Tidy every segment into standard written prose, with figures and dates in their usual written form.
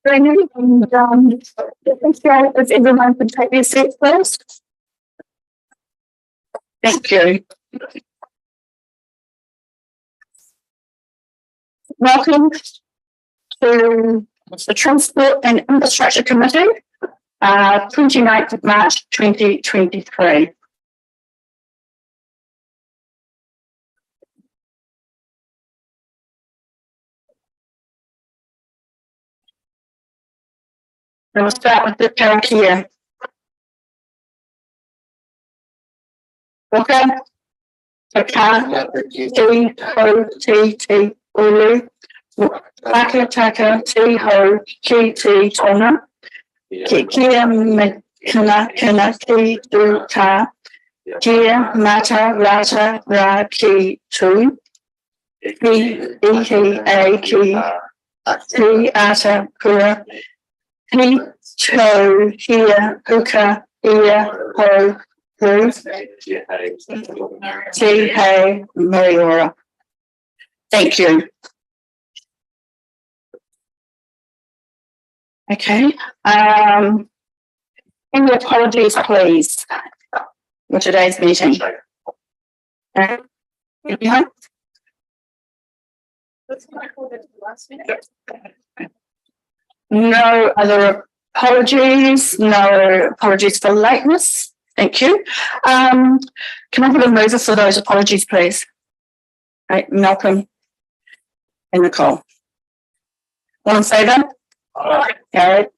If everyone could take their seats, please. Thank you. Welcome to the Transport and Infrastructure Committee, 29th of March 2023. We'll start with the Parakia. Okay. Taka, T, Ho, T, Ulu, Taka, T, Ho, T, Tona, Kia, Kina, Ki, Du, Ka, Kia, Mata, Rata, Ra, Ki, Tu, Ki, A, Ki, Ti, Ata, Kura, Ki, Cho, Hia, Huka, Ia, Ho, Hu, Ti, Hey, Mariora. Thank you. Okay. Any apologies, please, for today's meeting? No other apologies, no apologies for lateness. Thank you. Can I have a mover for those apologies, please? Right, Malcolm and Nicole. All in favour? Carried.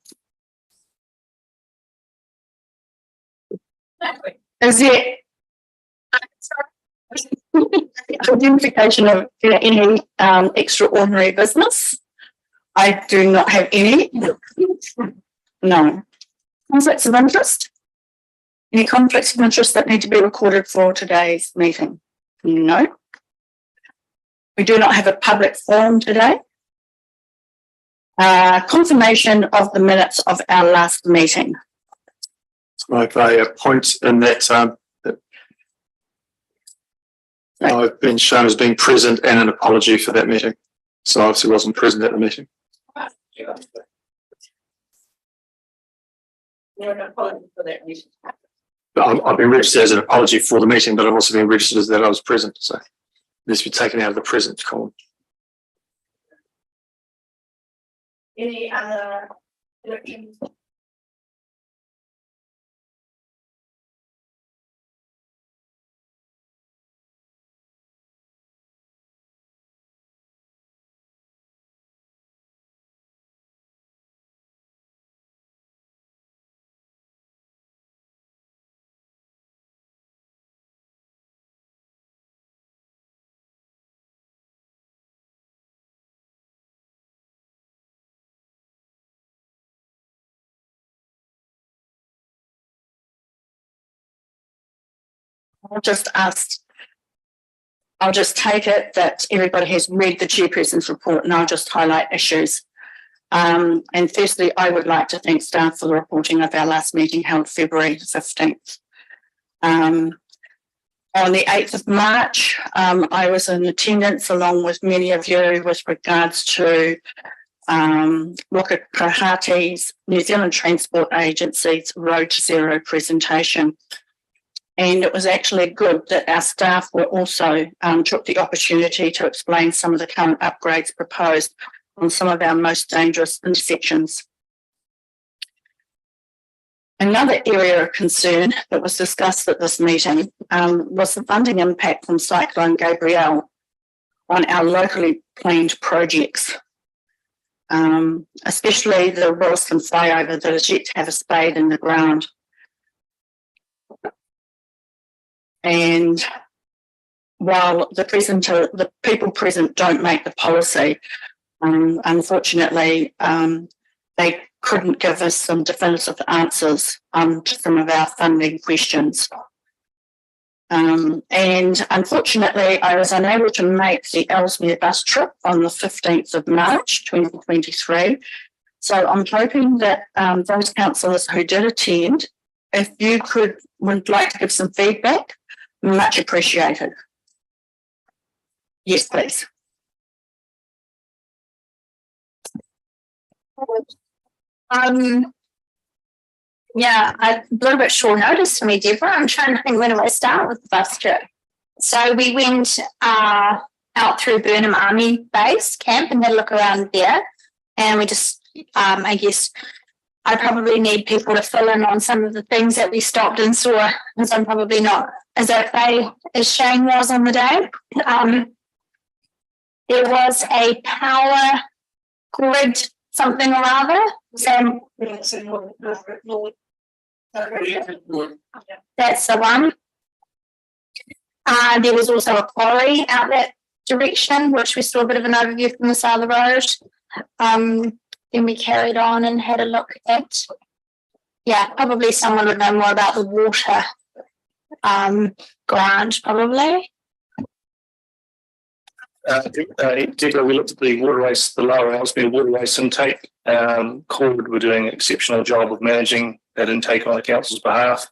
Is there identification of any extraordinary business? I do not have any. No. Conflicts of interest? Any conflicts of interest that need to be recorded for today's meeting? No. We do not have a public forum today. Confirmation of the minutes of our last meeting. Make a point in that I've been shown as being present and an apology for that meeting. So I obviously wasn't present at the meeting. But I've been registered as an apology for the meeting, but I've also been registered as that I was present. So this be taken out of the present column. Any other elections? I'll just take it that everybody has read the chairperson's report and I'll just highlight issues. And firstly, I would like to thank staff for the reporting of our last meeting held February 15th. On the 8th of March, I was in attendance along with many of you with regards to Waka Kohati's New Zealand Transport Agency's Road to Zero presentation. And it was actually good that our staff were also took the opportunity to explain some of the current upgrades proposed on some of our most dangerous intersections. Another area of concern that was discussed at this meeting was the funding impact from Cyclone Gabrielle on our locally planned projects, especially the Wilson flyover that is yet to have a spade in the ground. And while the people present don't make the policy, unfortunately, they couldn't give us some definitive answers to some of our funding questions. And unfortunately, I was unable to make the Ellesmere bus trip on the 15th of March 2023. So I'm hoping that those councillors who did attend, if you would like to give some feedback, much appreciated. Yes, please. Yeah, a little bit short notice for me, Deborah. I'm trying to think, when do I start with the bus trip? So we went out through Burnham Army Base Camp and had a look around there. And we just, I guess, I probably need people to fill in on some of the things that we stopped and saw, because I'm probably not as okay as Shane was on the day. There was a power grid something or other. So that's the one. There was also a quarry out that direction, which we saw a bit of an overview from the side of the road. Then we carried on and had a look at, probably someone would know more about the water ground, probably. Deborah, we looked at the waterways, the lower Ellesmere waterways intake. Corwood were doing an exceptional job of managing that intake on the council's behalf.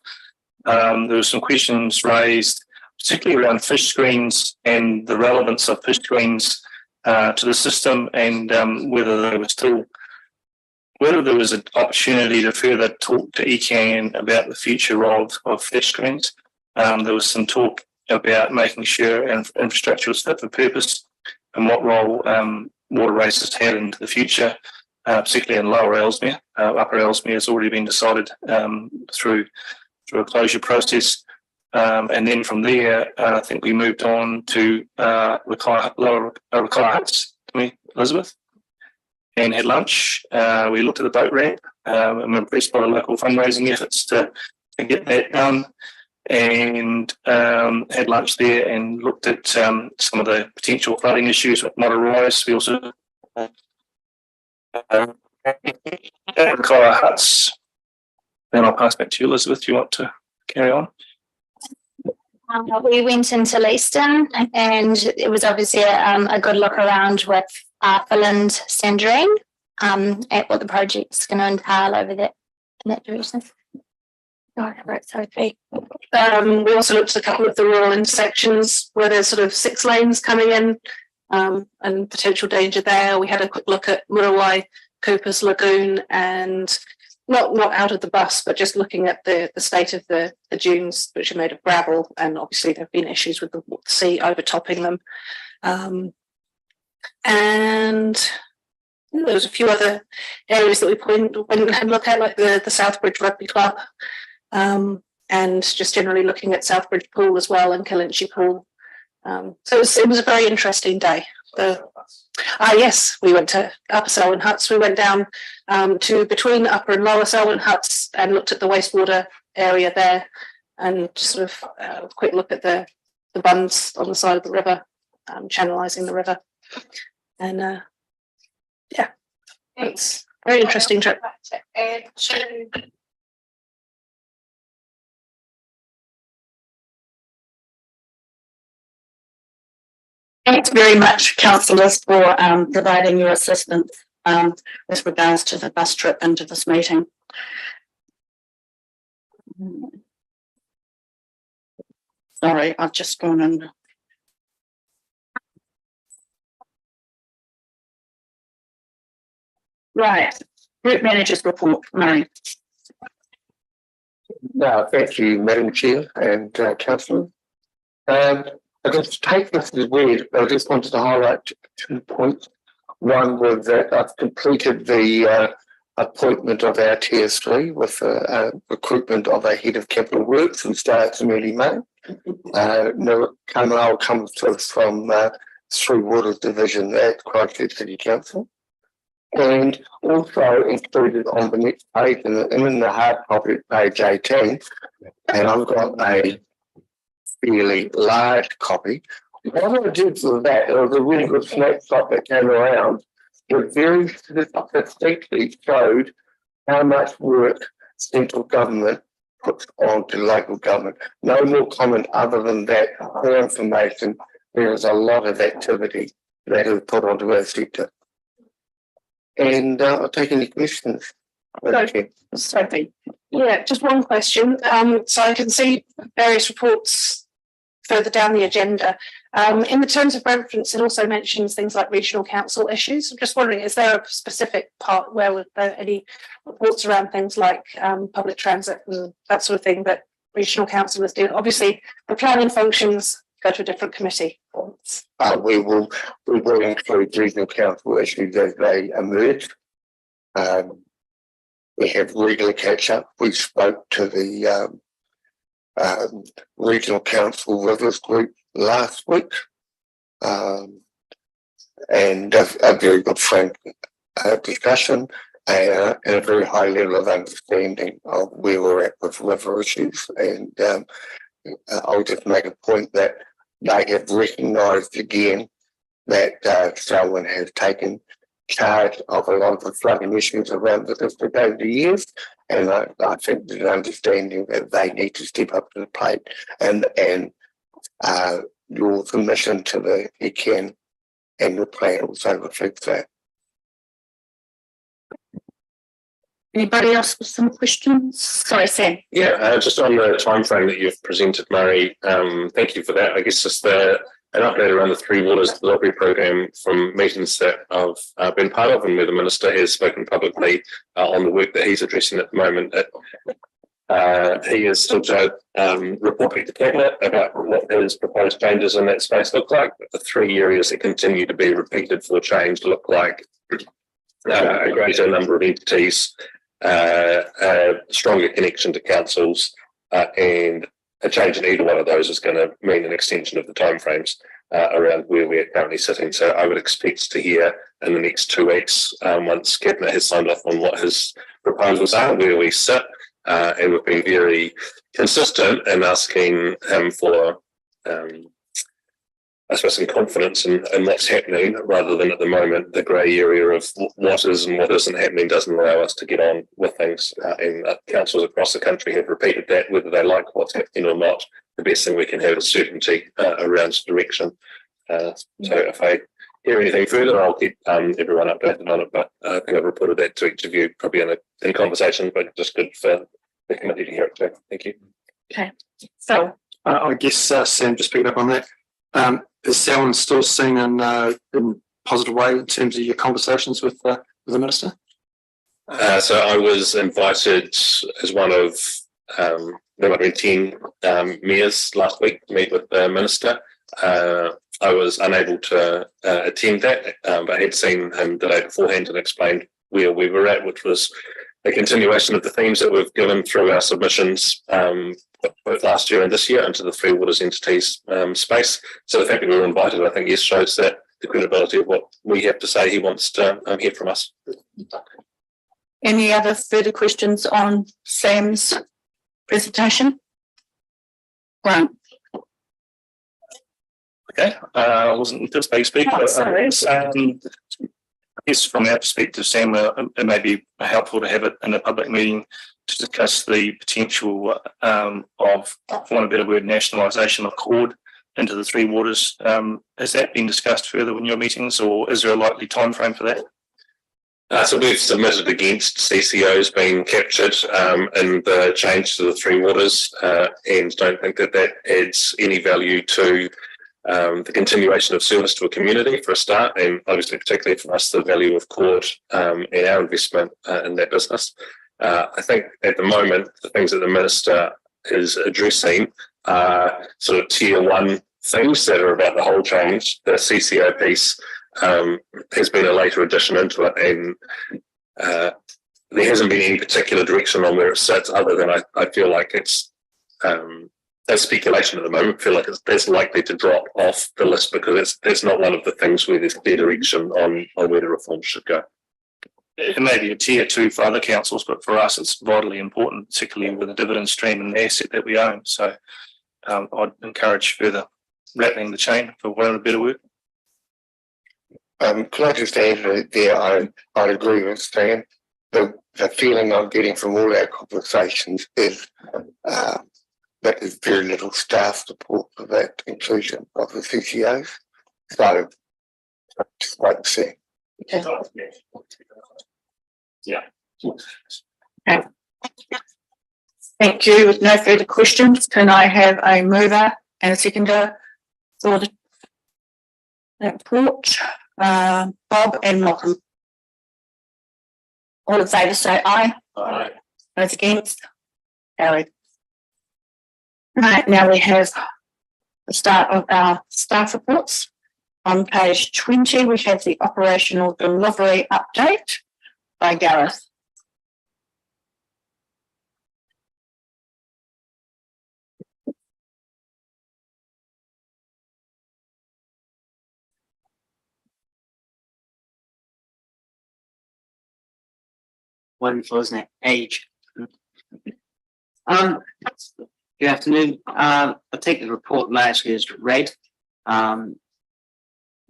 There were some questions raised, particularly around fish screens and the relevance of fish screens to the system, and whether there was an opportunity to further talk to ECAN about the future role of fish screens. There was some talk about making sure infrastructure was fit for purpose and what role waterways has had into the future, particularly in lower Ellesmere. Upper Ellesmere has already been decided through a closure process. And then from there, I think we moved on to lower Rakaia Huts, Elizabeth, and had lunch. We looked at the boat ramp. I'm impressed by the local fundraising efforts to get that done, and had lunch there and looked at some of the potential flooding issues with Matarois. We also Rakaia Huts. Then I'll pass back to you, Elizabeth. Do you want to carry on? We went into Leaston, and it was obviously a good look around with Finland Sandrine at what the project's going to entail over that in that direction. We also looked at a couple of the rural intersections where there's sort of 6 lanes coming in and potential danger there. We had a quick look at Muriwai, Cooper's Lagoon, and not out of the bus, but just looking at the state of the dunes, which are made of gravel, and obviously there have been issues with the sea overtopping them. And there was a few other areas that we went and looked at, like the Southbridge Rugby Club, and just generally looking at Southbridge Pool as well and Kalinchi Pool. So it was a very interesting day. Yes, we went to Upper Selwyn Huts. We went down to between Upper and Lower Selwyn Huts and looked at the wastewater area there, and just sort of a quick look at the bunds on the side of the river, channelizing the river. And it's a very interesting trip. Thanks very much, councillors, for providing your assistance with regards to the bus trip into this meeting. Sorry, I've just gone in. Right, group managers report, Murray. Thank you, Madam Chair and Councillor. I just take this as weird, but I just wanted to highlight 2 points. One was that I've completed the appointment of our TS3 with recruitment of a head of capital works, and starts in early May. Carmel comes to us from Three Waters Division at Christchurch City Council. And also included on the next page, and in the hard copy at page 18, and I've got a fairly large copy. What I did for that, it was a really good snapshot that came around, it very distinctly showed how much work central government puts on to local government. No more comment other than that. For information, there is a lot of activity that is put onto our sector. And I'll take any questions. Sophie. Yeah, just one question. So I can see various reports further down the agenda. In the terms of reference, it also mentions things like regional council issues. I'm just wondering, is there a specific part where there any reports around things like public transit and that sort of thing that regional council is doing? Obviously, the planning functions go to a different committee. We will include regional council issues as they emerge. We have regular catch up. We spoke to the regional council rivers group last week, and a very good frank discussion and a very high level of understanding of where we're at with river issues. And I'll just make a point that they have recognised again that Selwyn has taken charge of a lot of the flooding issues around the district over the years, and I think there's an understanding that they need to step up to the plate, and your submission to the ECAN and the plan also reflects that. Anybody else with some questions? Sorry, Sam. Yeah, just on the timeframe that you've presented, Murray, thank you for that. I guess just an update around the Three Waters delivery program from meetings that I've been part of and where the Minister has spoken publicly on the work that he's addressing at the moment. He is still reporting to Cabinet about what his proposed changes in that space look like. But the three areas that continue to be repeated for change look like a greater number of entities, a stronger connection to councils, and a change in either one of those is going to mean an extension of the timeframes around where we're currently sitting. So I would expect to hear in the next 2 weeks, once Cabinet has signed off on what his proposals are, where we sit, and we've been very consistent in asking him for, I suppose, some confidence in what's happening, rather than at the moment the grey area of what is and what isn't happening doesn't allow us to get on with things. And councils across the country have repeated that, whether they like what's happening or not. The best thing we can have is certainty around direction. So if I hear anything further, I'll keep everyone updated on it. But I think I've reported that to each of you, probably in conversation, but just good for the committee to hear it too. Thank you. Okay. So I guess, Sam, just picking up on that, is Selwyn still seen in a positive way in terms of your conversations with the Minister? So I was invited as one of there might have been 10 mayors last week to meet with the Minister. I was unable to attend that, but I had seen him the day beforehand and explained where we were at, which was a continuation of the themes that we've given through our submissions both last year and this year into the Three Waters entities space. So the fact that we were invited, I think, yes, shows that the credibility of what we have to say he wants to hear from us. any other further questions on Sam's presentation? Grant. Okay, I wasn't anticipating speaking. Oh, sorry. I guess from our perspective, Sam, it may be helpful to have it in a public meeting to discuss the potential of, for want of a better word, nationalisation of CORD into the Three Waters. Has that been discussed further in your meetings, or is there a likely timeframe for that? So we've submitted against CCOs being captured in the change to the Three Waters, and don't think that that adds any value to the continuation of service to a community for a start, and obviously particularly for us the value of CORD and our investment in that business. I think at the moment the things that the Minister is addressing are sort of tier one things that are about the whole change. The CCO piece has been a later addition into it, and there hasn't been any particular direction on where it sits, other than I feel like it's a speculation at the moment. I feel like it's likely to drop off the list because it's not one of the things where there's clear direction on where the reform should go. It may be a tier two for other councils, but for us it's vitally important, particularly with the dividend stream and the asset that we own. So I'd encourage further rattling the chain, for want of a better word. Can I just add there, I'd agree with Stan. The feeling I'm getting from all our conversations is that there's very little staff support for that inclusion of the CCOs. So just wait and see. Okay. Yeah. Okay. Thank you. With no further questions, can I have a mover and a seconder for the report, Bob and Malcolm. All in favour say aye. Aye. Those against? Carried. Right, now we have the start of our staff reports. On page 20, we have the operational delivery update by Gareth. Wonderful, isn't it? Age. Good afternoon. I take the report largely as read.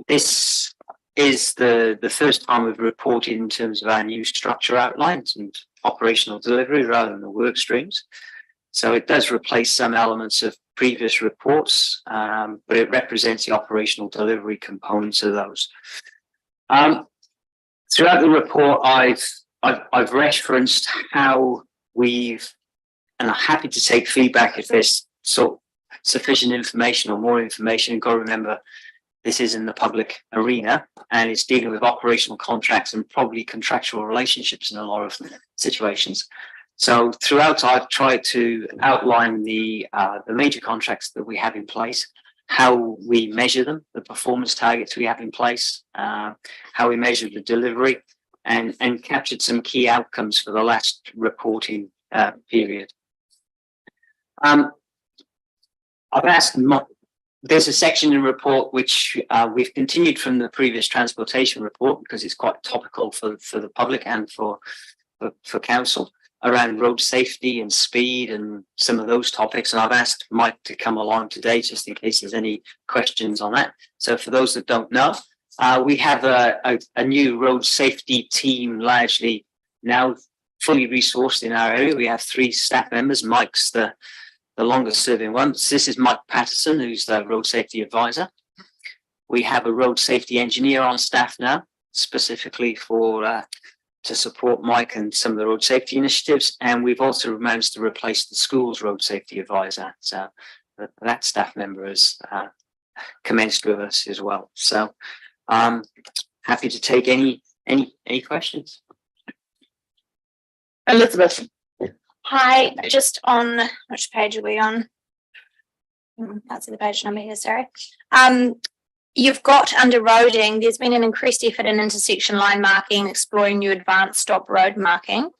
This is the first time we've reported in terms of our new structure outlines and operational delivery rather than the work streams. So it does replace some elements of previous reports, but it represents the operational delivery components of those. Throughout the report, I've referenced how we've, and I'm happy to take feedback if there's sufficient information or more information. You've got to remember, this is in the public arena and it's dealing with operational contracts and probably contractual relationships in a lot of situations. So throughout, I've tried to outline the major contracts that we have in place, how we measure them, the performance targets we have in place, how we measure the delivery, and captured some key outcomes for the last reporting period. I've asked, there's a section in the report which we've continued from the previous transportation report because it's quite topical for the public and for council around road safety and speed and some of those topics. And I've asked Mike to come along today just in case there's any questions on that. So for those that don't know, we have a new road safety team largely now fully resourced in our area. We have 3 staff members. Mike's the longest serving one. This is Mike Patterson, who's the road safety advisor. We have a road safety engineer on staff now, specifically to support Mike and some of the road safety initiatives. And we've also managed to replace the school's road safety advisor. So that staff member has commenced with us as well. So happy to take any questions. Elizabeth. Hi, just on, which page are we on? That's the page number here, sorry. You've got under roading, there's been an increased effort in intersection line marking, exploring new advanced stop road marking.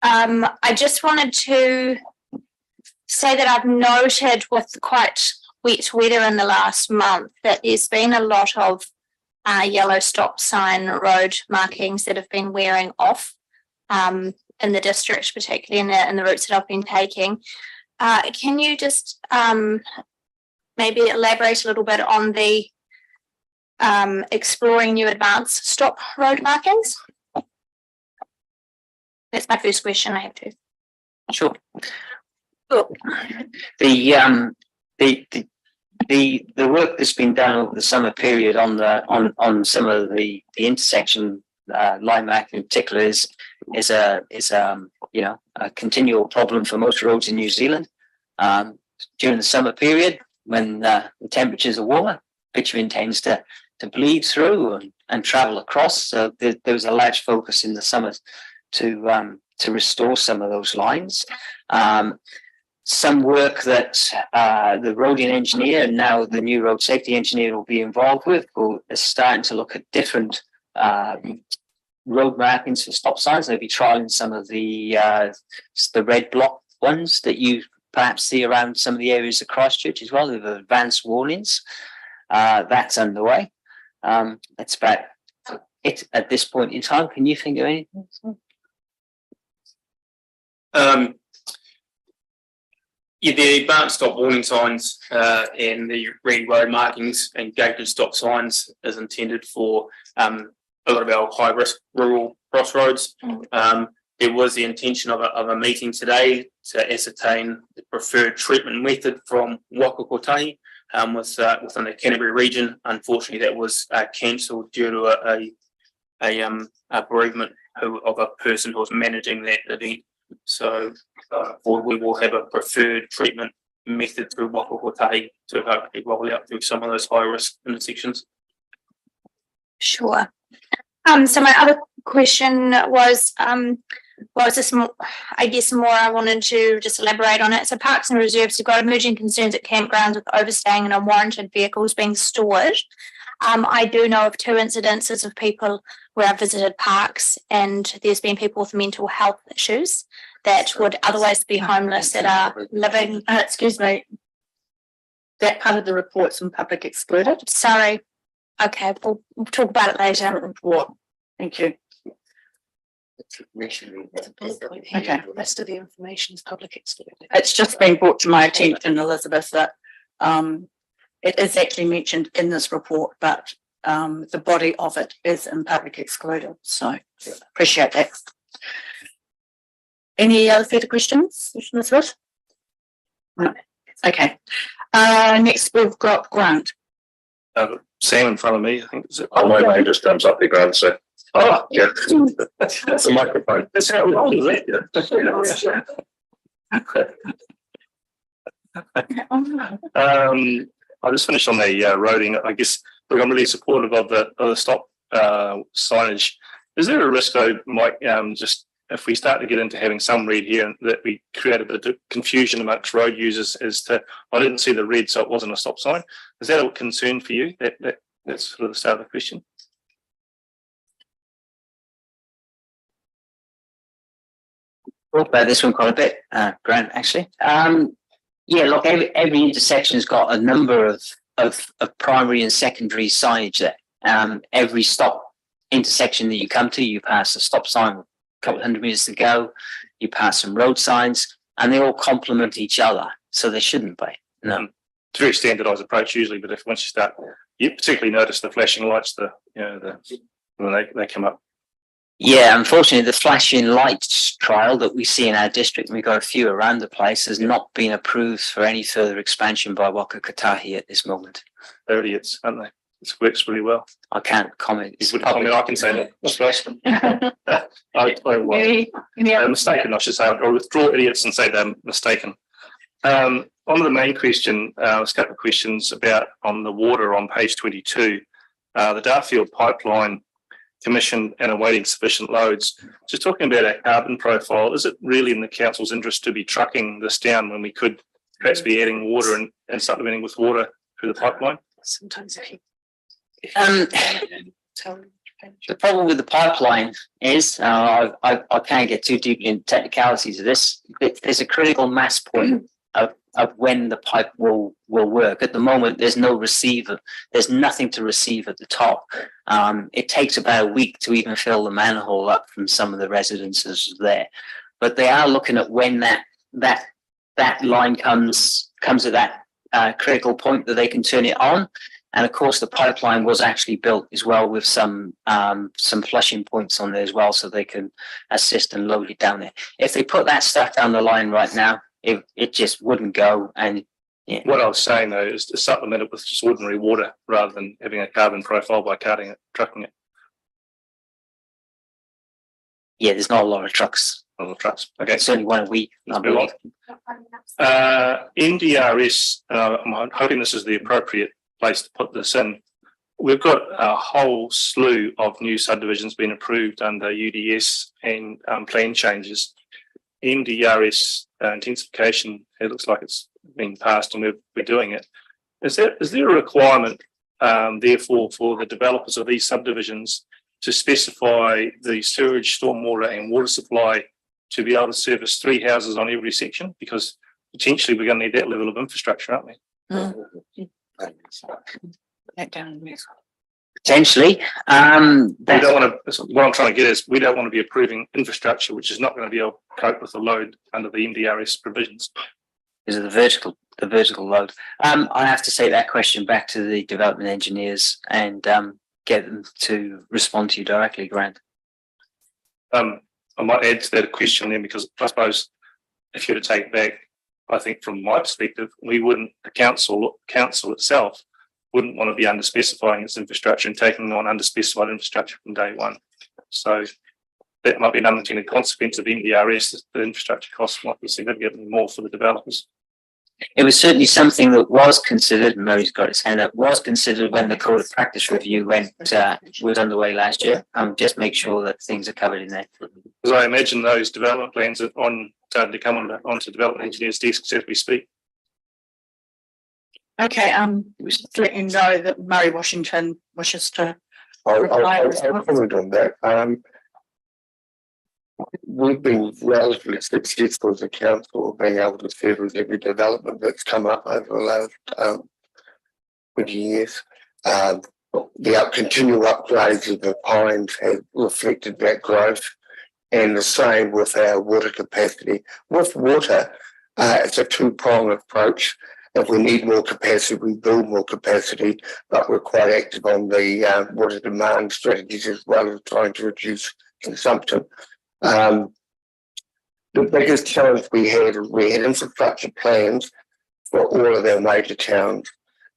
I just wanted to say that I've noted with quite wet weather in the last month that there's been a lot of yellow stop sign road markings that have been wearing off in the district, particularly in the routes that I've been taking. Can you just maybe elaborate a little bit on the exploring new advanced stop road markings? That's my first question. I have to. Sure. Cool. The work that's been done over the summer period on some of the intersection line marking in particular is a continual problem for most roads in New Zealand. During the summer period, when the temperatures are warmer, bitumen tends to bleed through and travel across. So there was a large focus in the summer to restore some of those lines. Some work that the roading engineer and now the new road safety engineer will be involved with is starting to look at different road markings for stop signs. They'll be trialing some of the red block ones that you perhaps see around some of the areas of Christchurch as well, with advanced warnings. That's underway. That's about it at this point in time. Can you think of anything? The advanced stop warning signs and the red road markings and gated stop signs is intended for a lot of our high risk rural crossroads. There was the intention of a meeting today to ascertain the preferred treatment method from Waka Kotahi within the Canterbury region. Unfortunately, that was cancelled due to a bereavement of a person who was managing that event. So we will have a preferred treatment method through Waka Kotahi to hopefully roll out through some of those high risk intersections. Sure. So my other question was this more, I guess more I wanted to just elaborate on it. So parks and reserves have got emerging concerns at campgrounds with overstaying and unwarranted vehicles being stored. I do know of 2 incidences of people where I've visited parks and there's been people with mental health issues that would otherwise be homeless that are living. Excuse me. That part of the report's from public excluded. Sorry. Okay, we'll talk about it later. Report. Thank you. Okay. The rest of the information is public excluded. It's just been brought to my attention, Elizabeth, that it is actually mentioned in this report, but the body of it is in public excluded. So appreciate that. Any other further questions, Elizabeth? No. Okay. Next we've got Grant. Sam in front of me, I think. Is it? Oh, my name just comes up the ground, so. Oh, Yeah. That's a microphone. that's how it rolls, isn't it? I'll just finish on the roading. I guess, look, I'm really supportive of the stop signage. Is there a risk though, Mike, just if we start to get into having some red here, that we create a bit of confusion amongst road users as to, I didn't see the red, so it wasn't a stop sign. Is that a concern for you? That's sort of the start of the question. Talked about this one quite a bit, Grant, actually. Yeah, look, every intersection's got a number of primary and secondary signage there. Every stop intersection that you come to, you pass a stop sign a couple of 100 meters to go, you pass some road signs, and they all complement each other. So they shouldn't be. No. It's a very standardised approach usually, but if once you start, you particularly notice the flashing lights, when they come up. Yeah, unfortunately, the flashing lights trial that we see in our district, and we've got a few around the place, has not been approved for any further expansion by Waka Kotahi at this moment. They're idiots, aren't they? It works really well. I can't comment. It's I mean, I can say that. That's right. They're mistaken, I should say. I'll withdraw idiots and say they're mistaken. On the main question, a couple of questions about on the water on page 22, the Darfield pipeline commissioned and awaiting sufficient loads. Just talking about our carbon profile, is it really in the council's interest to be trucking this down when we could perhaps be adding water and supplementing with water through the pipeline? Sometimes if you The problem with the pipeline is, I can't get too deeply into technicalities of this. There's a critical mass point of when the pipe will work. At the moment, there's no receiver. There's nothing to receive at the top. It takes about a week to even fill the manhole up from some of the residences there. But they are looking at when that line comes at that critical point that they can turn it on. And of course, the pipeline was actually built as well with some flushing points on there as well, so they can assist and load it down there. If they put that stuff down the line right now, it just wouldn't go. And yeah. What I was saying though is to supplement it with just ordinary water rather than having a carbon profile by trucking it. Yeah, there's not a lot of trucks. On the trucks. Okay. It's only one a week, I Let's move on. believe. NDRS, I'm hoping this is the appropriate place to put this in. We've got a whole slew of new subdivisions being approved under UDS and plan changes. NDRS intensification, it looks like it's been passed and we're doing it. Is there a requirement, therefore, for the developers of these subdivisions to specify the sewage, stormwater and water supply to be able to service 3 houses on every section? Because potentially we're going to need that level of infrastructure, aren't we? Potentially. We don't want to, what I'm trying to get is we don't want to be approving infrastructure which is not going to be able to cope with the load under the NDRS provisions. Because of the vertical load. I have to take that question back to the development engineers and get them to respond to you directly, Grant. I might add to that question then, because I suppose if you were to take it back, I think from my perspective, the council itself wouldn't want to be underspecifying its infrastructure and taking on underspecified infrastructure from day one. So that might be an unintended consequence of NDRS. The infrastructure costs might be significantly more for the developers. it was certainly something that was considered, Murray's got his hand up, was considered when the code of practice review was underway last year. Just make sure that things are covered in there. Because I imagine those development plans are starting to come onto development engineers' desks as we speak. Okay, just to let you know that Murray Washington wishes to. I'll comment on that. We've been relatively successful as a council being able to service every development that's come up over the last 20 years. The continual upgrades of the pines have reflected that growth, and the same with our water capacity. With water, it's a two-pronged approach. If we need more capacity, we build more capacity, but we're quite active on the water demand strategies as well as trying to reduce consumption. The biggest challenge we had infrastructure plans for all of our major towns,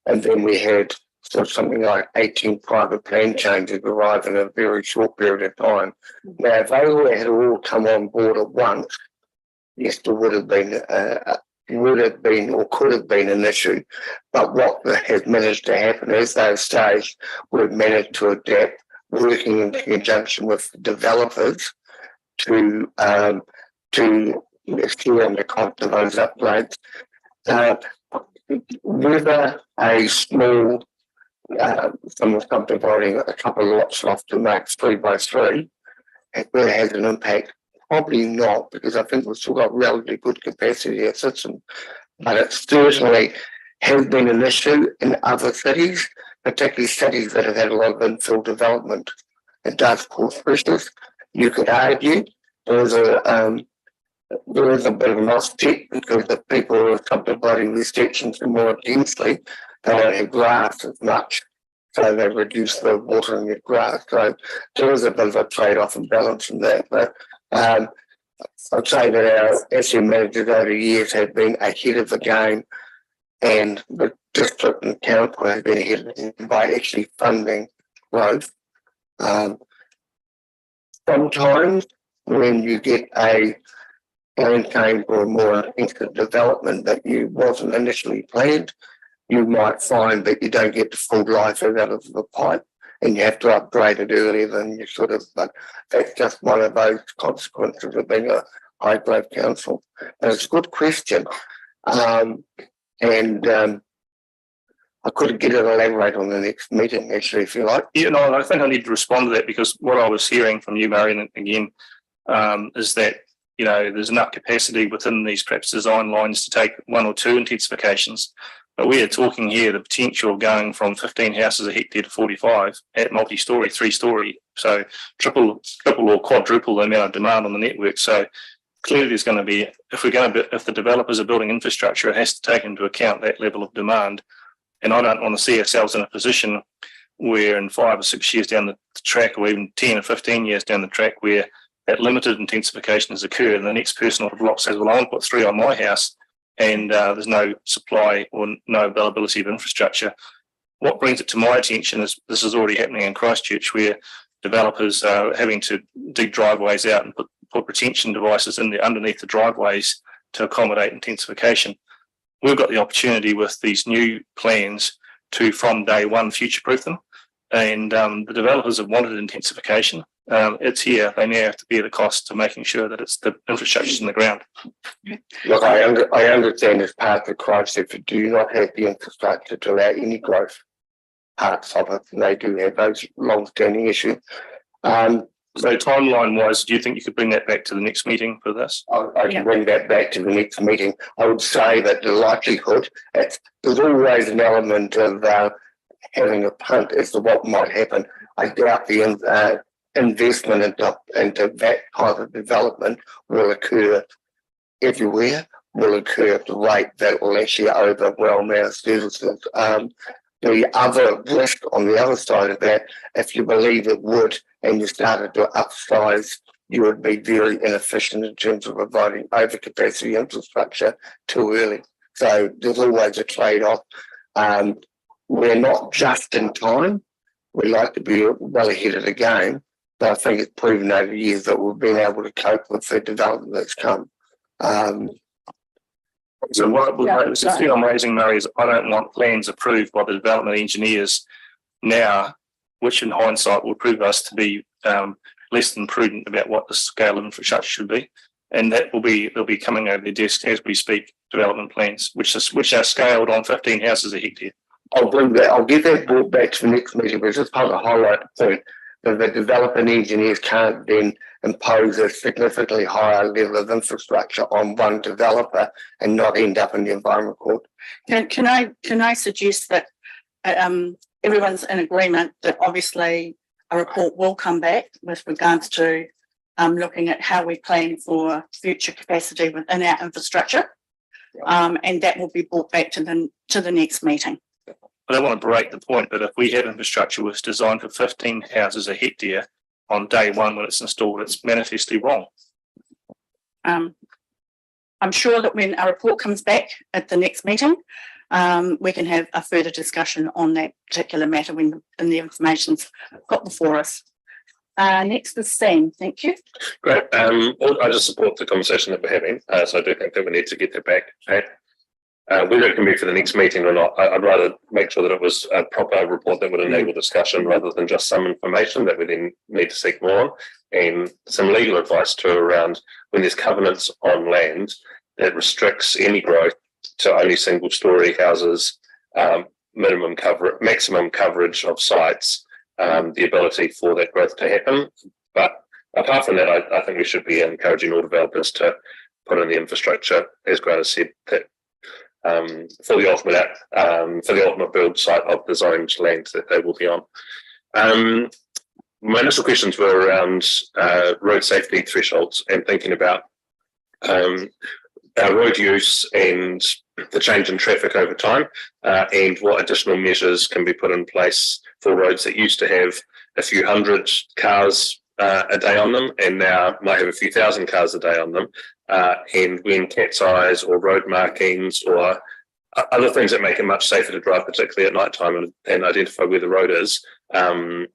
and then we had sort of something like 18 private plan changes arrive in a very short period of time. Now, if they had all come on board at once, yes, there would have been or could have been an issue. But what has managed to happen is those stages we've managed to adapt, working in conjunction with developers to steer on the cost of those upgrades. Whether a small someone subdividing a couple of lots off to make 3x3, it really has an impact. Probably not, because I think we've still got relatively good capacity at system, but it certainly has been an issue in other cities, particularly cities that have had a lot of infill development. It does cause pressures. You could argue there is a bit of an offset because the people who are subdividing these sections more densely, they don't have grass as much, so they reduce the watering of grass. So there is a bit of a trade-off and balance in that. But I'd say that our asset managers over the years have been ahead of the game, and the district and council have been ahead of the game by actually funding growth. Sometimes when you get a plan change or a more intensive development that you wasn't initially planned, you might find that you don't get the full life out of the pipe and you have to upgrade it earlier than you should have. But that's just one of those consequences of being a high growth council. And it's a good question. I could get it elaborate on the next meeting, actually, if you like. Yeah, no, I think I need to respond to that, because what I was hearing from you, Marion, again, is that, you know, there's enough capacity within these perhaps design lines to take one or two intensifications. But we are talking here the potential of going from 15 houses a hectare to 45 at multi-storey, 3-storey. So triple or quadruple the amount of demand on the network. So clearly there's going to be, if the developers are building infrastructure, it has to take into account that level of demand. And I don't want to see ourselves in a position where in 5 or 6 years down the track, or even 10 or 15 years down the track, where that limited intensification has occurred and the next person on the block says, well, I want to put 3 on my house, and there's no supply or no availability of infrastructure. What brings it to my attention is this is already happening in Christchurch, where developers are having to dig driveways out and put retention devices in there underneath the driveways to accommodate intensification. We've got the opportunity with these new plans to, from day one, future-proof them. And the developers have wanted intensification. It's here. They now have to bear the cost of making sure that it's the infrastructure's in the ground. Look, I understand as part of the crisis, if you do not have the infrastructure to allow any growth parts of it, they do have those long-standing issues. So timeline-wise, do you think you could bring that back to the next meeting for this? I can bring that back to the next meeting. I would say that the likelihood, there's always an element of having a punt as to what might happen. I doubt the investment into that type of development will occur everywhere, will occur at the rate that will actually overwhelm our services. The other risk on the other side of that, if you believe it would and you started to upsize, you would be very inefficient in terms of providing overcapacity infrastructure too early. So there's always a trade-off. We're not just in time. We like to be well ahead of the game, but I think it's proven over the years that we've been able to cope with the development that's come. So what the thing I'm raising, Murray, is I don't want plans approved by the development engineers now, which in hindsight will prove us to be less than prudent about what the scale of infrastructure should be. And they'll be coming over their desk as we speak, development plans, which are scaled on 15 houses a hectare. I'll get that brought back to the next meeting, but just want to highlight the point that the development engineers can't then impose a significantly higher level of infrastructure on one developer and not end up in the environment court. Can I suggest that everyone's in agreement that obviously a report will come back with regards to looking at how we plan for future capacity within our infrastructure, and that will be brought back to the next meeting. I don't want to break the point, but if we have infrastructure was designed for 15 houses a hectare on day one when it's installed, it's manifestly wrong. I'm sure that when a report comes back at the next meeting, we can have a further discussion on that particular matter when the information's got before us. Next is Sam. Thank you. Great. I just support the conversation that we're having. So I do think that we need to get that back. Whether it can be for the next meeting or not, I'd rather make sure that it was a proper report that would enable discussion rather than just some information that we then need to seek more on, and some legal advice too around when there's covenants on land that restricts any growth to only single story houses, maximum coverage of sites, the ability for that growth to happen. But apart from that, I think we should be encouraging all developers to put in the infrastructure, as Grant has said, that for the ultimate build site of the zoned land that they will be on. My initial questions were around road safety thresholds and thinking about our road use and the change in traffic over time, and what additional measures can be put in place for roads that used to have a few hundred cars a day on them and now might have a few thousand cars a day on them. And when cat's eyes or road markings or other things that make it much safer to drive, particularly at night time, and identify where the road is, when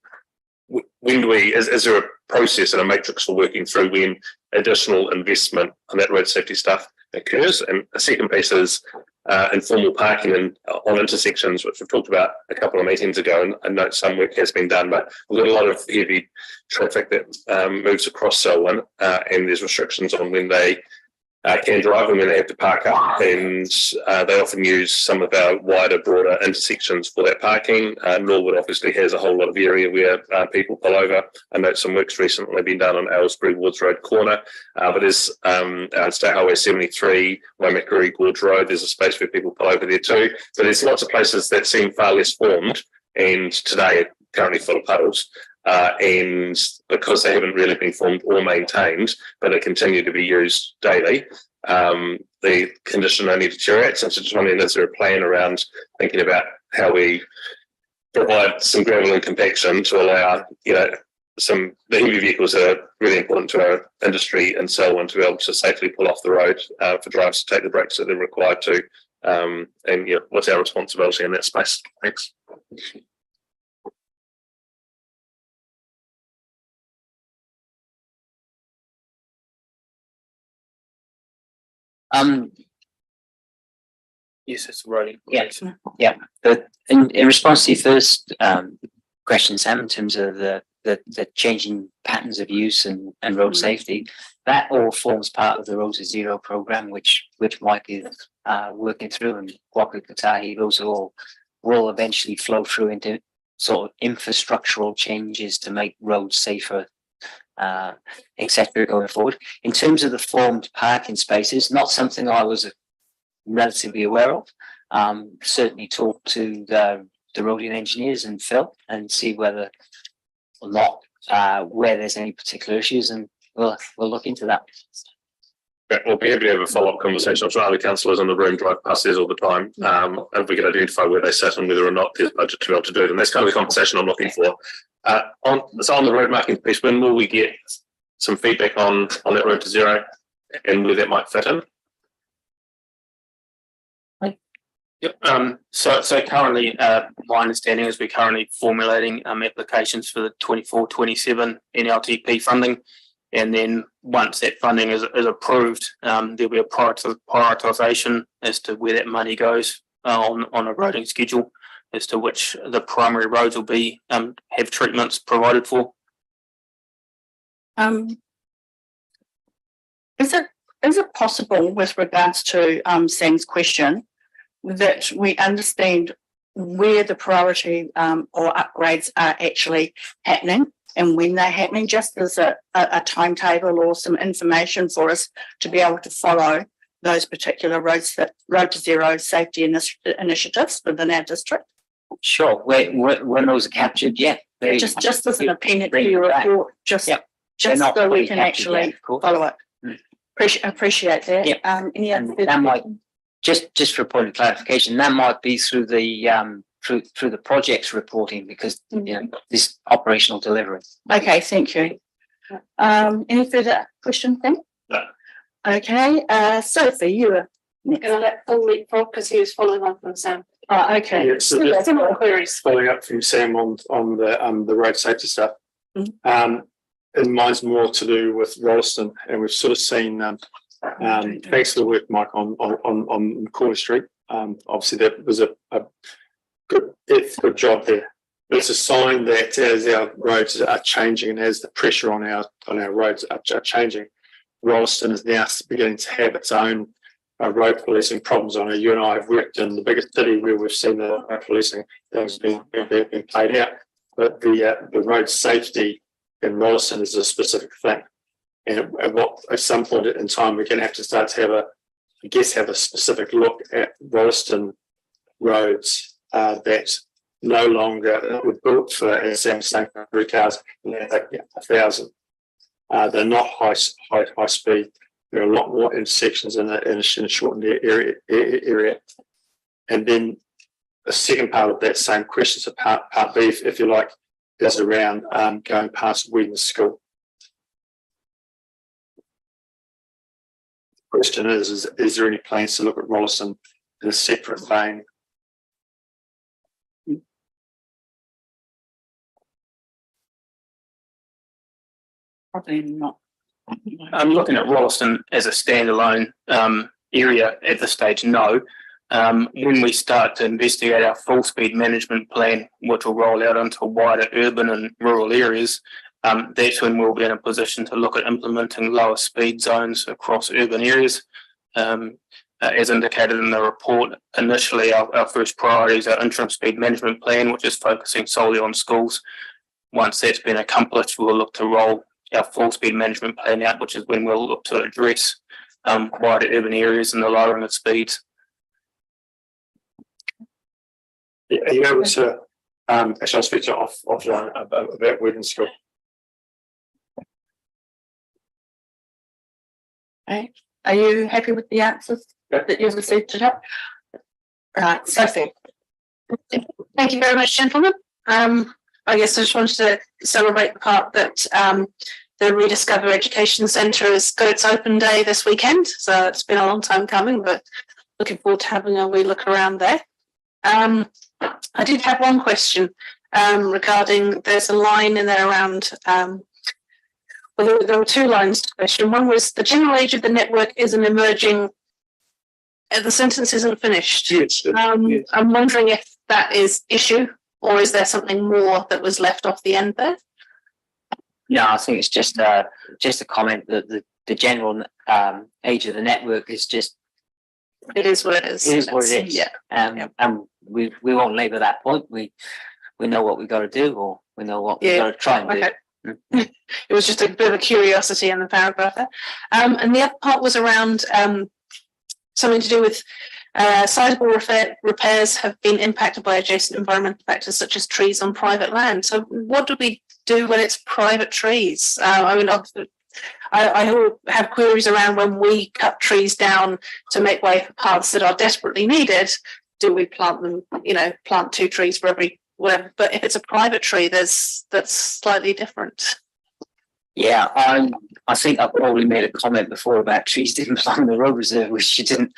do we, is there a process and a matrix for working through when additional investment on that road safety stuff occurs? And the second piece is informal parking on intersections, which we've talked about a couple of meetings ago, and I know some work has been done, but we've got a lot of heavy traffic that moves across Selwyn, and there's restrictions on when they can drive and when they have to park up, and they often use some of our wider, broader intersections for that parking. Norwood obviously has a whole lot of area where people pull over. I know some work's recently been done on Aylesbury Woods Road corner, but there's State Highway 73, Waimakere Gorge Road, there's a space where people pull over there too. So there's lots of places that seem far less formed, and today are currently full of puddles. And because they haven't really been formed or maintained, but they continue to be used daily, the condition only deteriorates. And so just wondering, is there a plan around thinking about how we provide some gravel and compaction to allow, the heavy vehicles that are really important to our industry and so on to be able to safely pull off the road for drivers to take the breaks that they're required to. And what's our responsibility in that space? Thanks. Yes, it's rolling. Yeah. But in response to your first question, Sam, in terms of the changing patterns of use and road safety, that all forms part of the Road to Zero program, which Mike is working through, and Waka Kotahi, those all will eventually flow through into sort of infrastructural changes to make roads safer, etc. going forward. In terms of the formed parking spaces, not something I was relatively aware of. Certainly talk to the roading engineers and Phil and see whether or not where there's any particular issues, and we'll look into that. Great. We'll be able to have a follow-up conversation. I'm sure other councillors in the room drive past these all the time. And we can identify where they sit and whether or not there's budget to be able to do it. And that's kind of the conversation I'm looking for. On the road marking piece, when will we get some feedback on that Road to Zero and where that might fit in? Yep. So currently, my understanding is we're currently formulating applications for the 24-27 NLTP funding. And then once that funding is approved, there'll be a prioritisation as to where that money goes on a roading schedule as to which the primary roads will be have treatments provided for. Is it possible with regards to Sam's question that we understand where the priority or upgrades are actually happening and when they're happening, just as a timetable or some information for us to be able to follow those particular road to zero safety initiatives within our district? Sure, when those are captured, yeah. Just as an appendix to your report, just so we can actually follow it. Appreciate that. Yep. Any And other that might, just for a point of clarification, that might be through the through the projects reporting, because this operational delivery. Okay, thank you. Any further questions then? No. Okay, Sophie, you are next. Gonna let Paul leapfrog because he was following on from Sam. Oh, okay. Yeah, so just Similar queries. following up from Sam on the road safety stuff. And mine's more to do with Rolleston, and we've sort of seen thanks for the work, Mike, on Corley Street. Obviously that was a good job there. But it's a sign that as our roads are changing and as the pressure on our roads are changing, Rolleston is now beginning to have its own road policing problems on it. You and I have worked in the biggest city where we've seen the road policing things being played out, but the road safety in Rolleston is a specific thing. And at some point in time, we're going to have to start to have a specific look at Rolleston roads that no longer were built for, as Sam was saying, 100 cars, 1,000. They're not high speed. There are a lot more intersections in a shortened area. And then the second part of that same question, so part B, if you like, is around going past Wheaton School. The question is there any plans to look at Rolleston in a separate vein? Probably not. I'm looking at Rolleston as a standalone area at this stage, no. When we start to investigate our full speed management plan, which will roll out into wider urban and rural areas, that's when we'll be in a position to look at implementing lower speed zones across urban areas. As indicated in the report, initially our first priority is our interim speed management plan, which is focusing solely on schools. Once that's been accomplished, we'll look to roll our full speed management plan out, which is when we'll look to address wider urban areas and the lowering of speeds. Are you able to actually I'll speak to you offline about Wheaton School? Okay. Are you happy with the answers that you've received today? Right, Sophie. Thank you very much, gentlemen. I guess I just wanted to celebrate the part that the Rediscover Education Centre has got its open day this weekend. So it's been a long time coming, but looking forward to having a wee look around there. I did have one question regarding, there's a line in there around, well, there were two lines to the question. One was the general age of the network is an emerging, the sentence isn't finished. Yes. I'm wondering if that is issue, or is there something more that was left off the end there? No, I think it's just a comment that the general age of the network is just. It is what it is. It is what it is. Yeah. And we won't labour that point. We know what we've got to do, or we know what we've got to try and do. Okay. It was just a bit of a curiosity in the paragraph there. And the other part was around something to do with sizable repairs have been impacted by adjacent environmental factors such as trees on private land. So what do we do when it's private trees? I mean, I have queries around when we cut trees down to make way for paths that are desperately needed. Do we plant them, plant 2 trees for every whatever? But if it's a private tree, that's slightly different. Yeah, I think I've probably made a comment before about trees didn't belong in the road reserve, which you didn't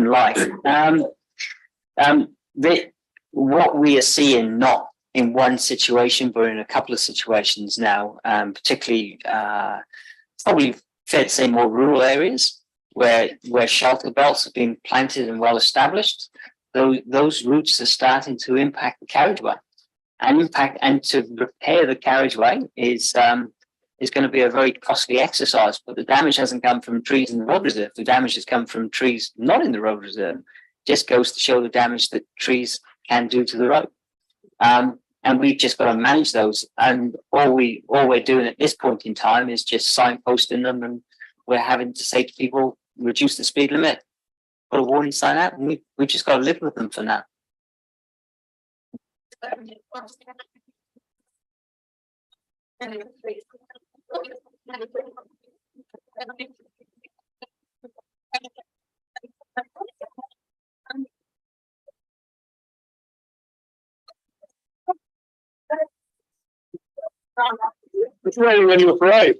like. What we are seeing, not in one situation, but in a couple of situations now, particularly probably fair to say more rural areas where shelter belts have been planted and well established. Those routes are starting to impact the carriageway, and to repair the carriageway is going to be a very costly exercise. But the damage hasn't come from trees in the road reserve. The damage has come from trees not in the road reserve. Just goes to show the damage that trees can do to the road. And we've just got to manage those. And all we're doing at this point in time is just signposting them, and we're having to say to people, reduce the speed limit, put a warning sign out, and we've just got to live with them for now. It's raining when you parade.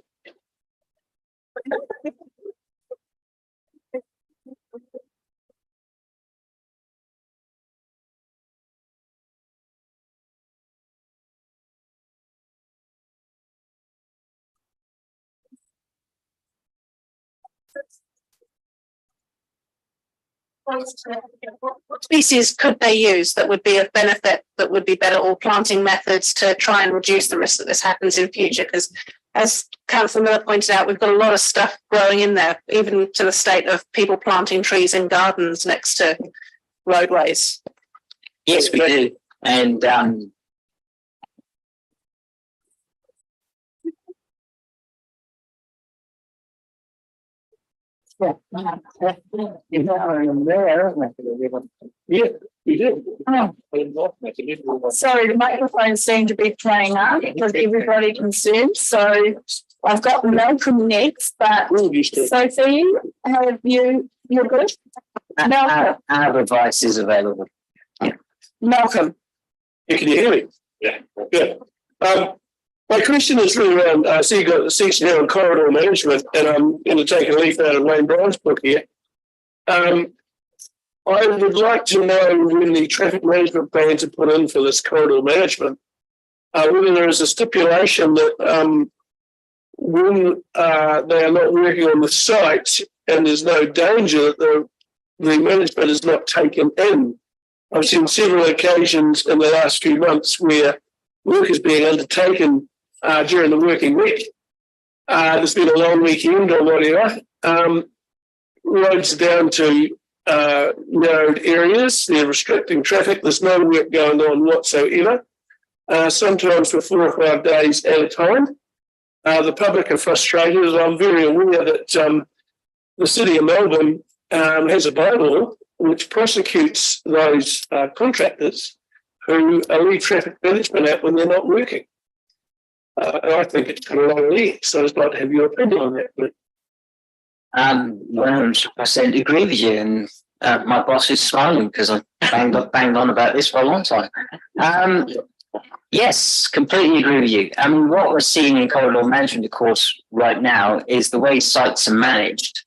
What species could they use that would be of benefit, that would be better, or planting methods to try and reduce the risk that this happens in future? Because as Councillor Miller pointed out, we've got a lot of stuff growing in there, even to the state of people planting trees in gardens next to roadways. Yes, we do. And Yeah, you did. Sorry, the microphones seem to be playing up because everybody can zoom. So I've got Malcolm next, but Sophie, you're good? Malcolm. our advice is available. Malcolm. Yeah, can you hear me? Yeah. Good. My question is really around, so you got the section here on corridor management, and I'm going to take a leaf out of Wayne Brown's book here. I would like to know when the traffic management plans are put in for this corridor management, whether there is a stipulation that when they are not working on the site and there's no danger that the management is not taken in. I've seen several occasions in the last few months where work is being undertaken during the working week. There's been a long weekend or whatever. Roads down to narrowed areas, they're restricting traffic, there's no work going on whatsoever, sometimes for 4 or 5 days at a time. The public are frustrated. I'm very aware that the City of Melbourne has a bylaw which prosecutes those contractors who leave traffic management out when they're not working. And I think it's got a long leg, so I'd like to have your opinion on that. But 100% agree with you, and my boss is smiling because I banged on about this for a long time. Yes, completely agree with you. I mean, what we're seeing in corridor management, of course, right now is the way sites are managed.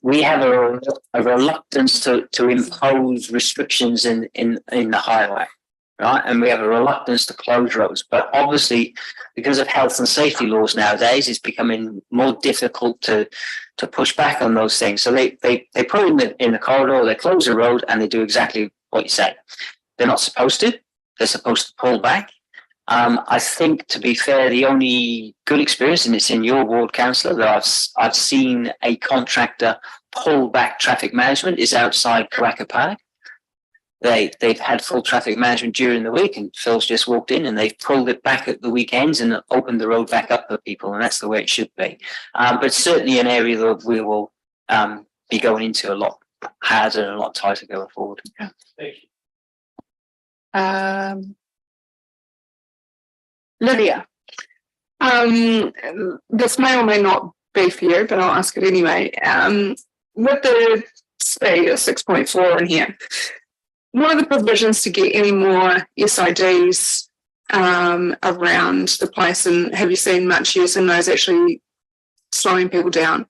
We have a reluctance to impose restrictions in the highway, right? And we have a reluctance to close roads. But obviously, because of health and safety laws nowadays, it's becoming more difficult to push back on those things. So they put in the corridor, they close the road, and they do exactly what you say. They're not supposed to. They're supposed to pull back. I think, to be fair, the only good experience, and it's in your ward, councillor, that I've seen a contractor pull back traffic management is outside Karaka Park. They've had full traffic management during the week, and Phil's just walked in and they've pulled it back at the weekends and opened the road back up for people, and that's the way it should be. But certainly an area that we will be going into a lot harder and a lot tighter going forward. thank you. Lydia. This may or may not be for you, but I'll ask it anyway. With the speed of 6.4 in here, what are the provisions to get any more SIDs around the place, and have you seen much use in those actually slowing people down?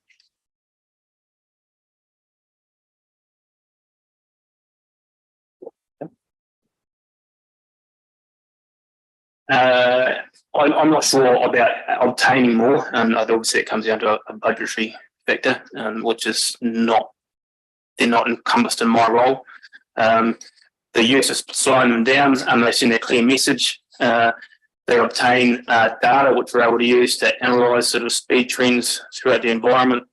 I'm not sure about obtaining more, and obviously it comes down to a budgetary factor, which is they're not encompassed in my role. The use of slowing them down, and they send a clear message. They obtain data which we're able to use to analyse sort of speed trends throughout the environment.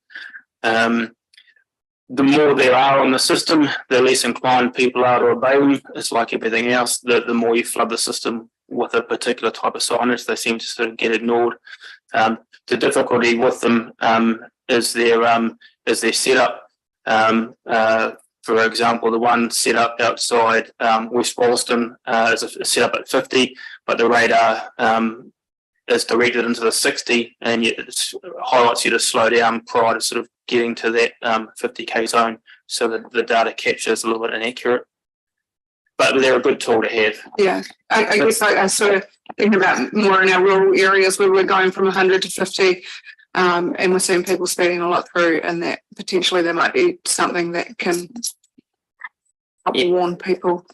The more there are on the system, the less inclined people are to obey them. It's like everything else. The more you flood the system with a particular type of signage, they seem to sort of get ignored. The difficulty with them is their setup. For example, the one set up outside West Wollaston is set up at 50, but the radar is directed into the 60, and yet it highlights you to slow down prior to sort of getting to that 50k zone, so that the data capture is a little bit inaccurate. But they're a good tool to have. Yeah, I guess I sort of thinking about more in our rural areas where we're going from 100 to 50, and we're seeing people speeding a lot through, and that potentially there might be something that can help warn people.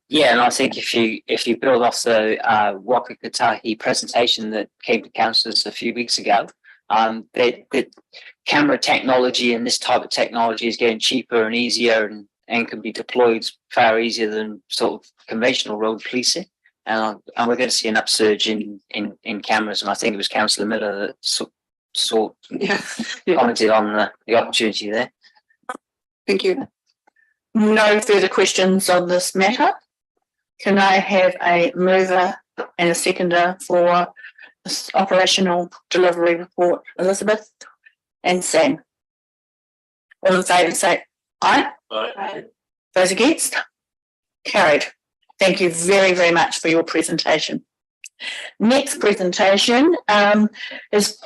Yeah, and I think if you build off the Waka Kotahi presentation that came to councillors a few weeks ago, that camera technology and this type of technology is getting cheaper and easier and can be deployed far easier than sort of conventional road policing. And we're going to see an upsurge in cameras. And I think it was Councillor Miller that commented on the opportunity there. Thank you. No further questions on this matter. Can I have a mover and a seconder for this operational delivery report? Elizabeth and Sam. All in favour say aye. Aye. Those against? Carried. Thank you very, very much for your presentation. Next presentation is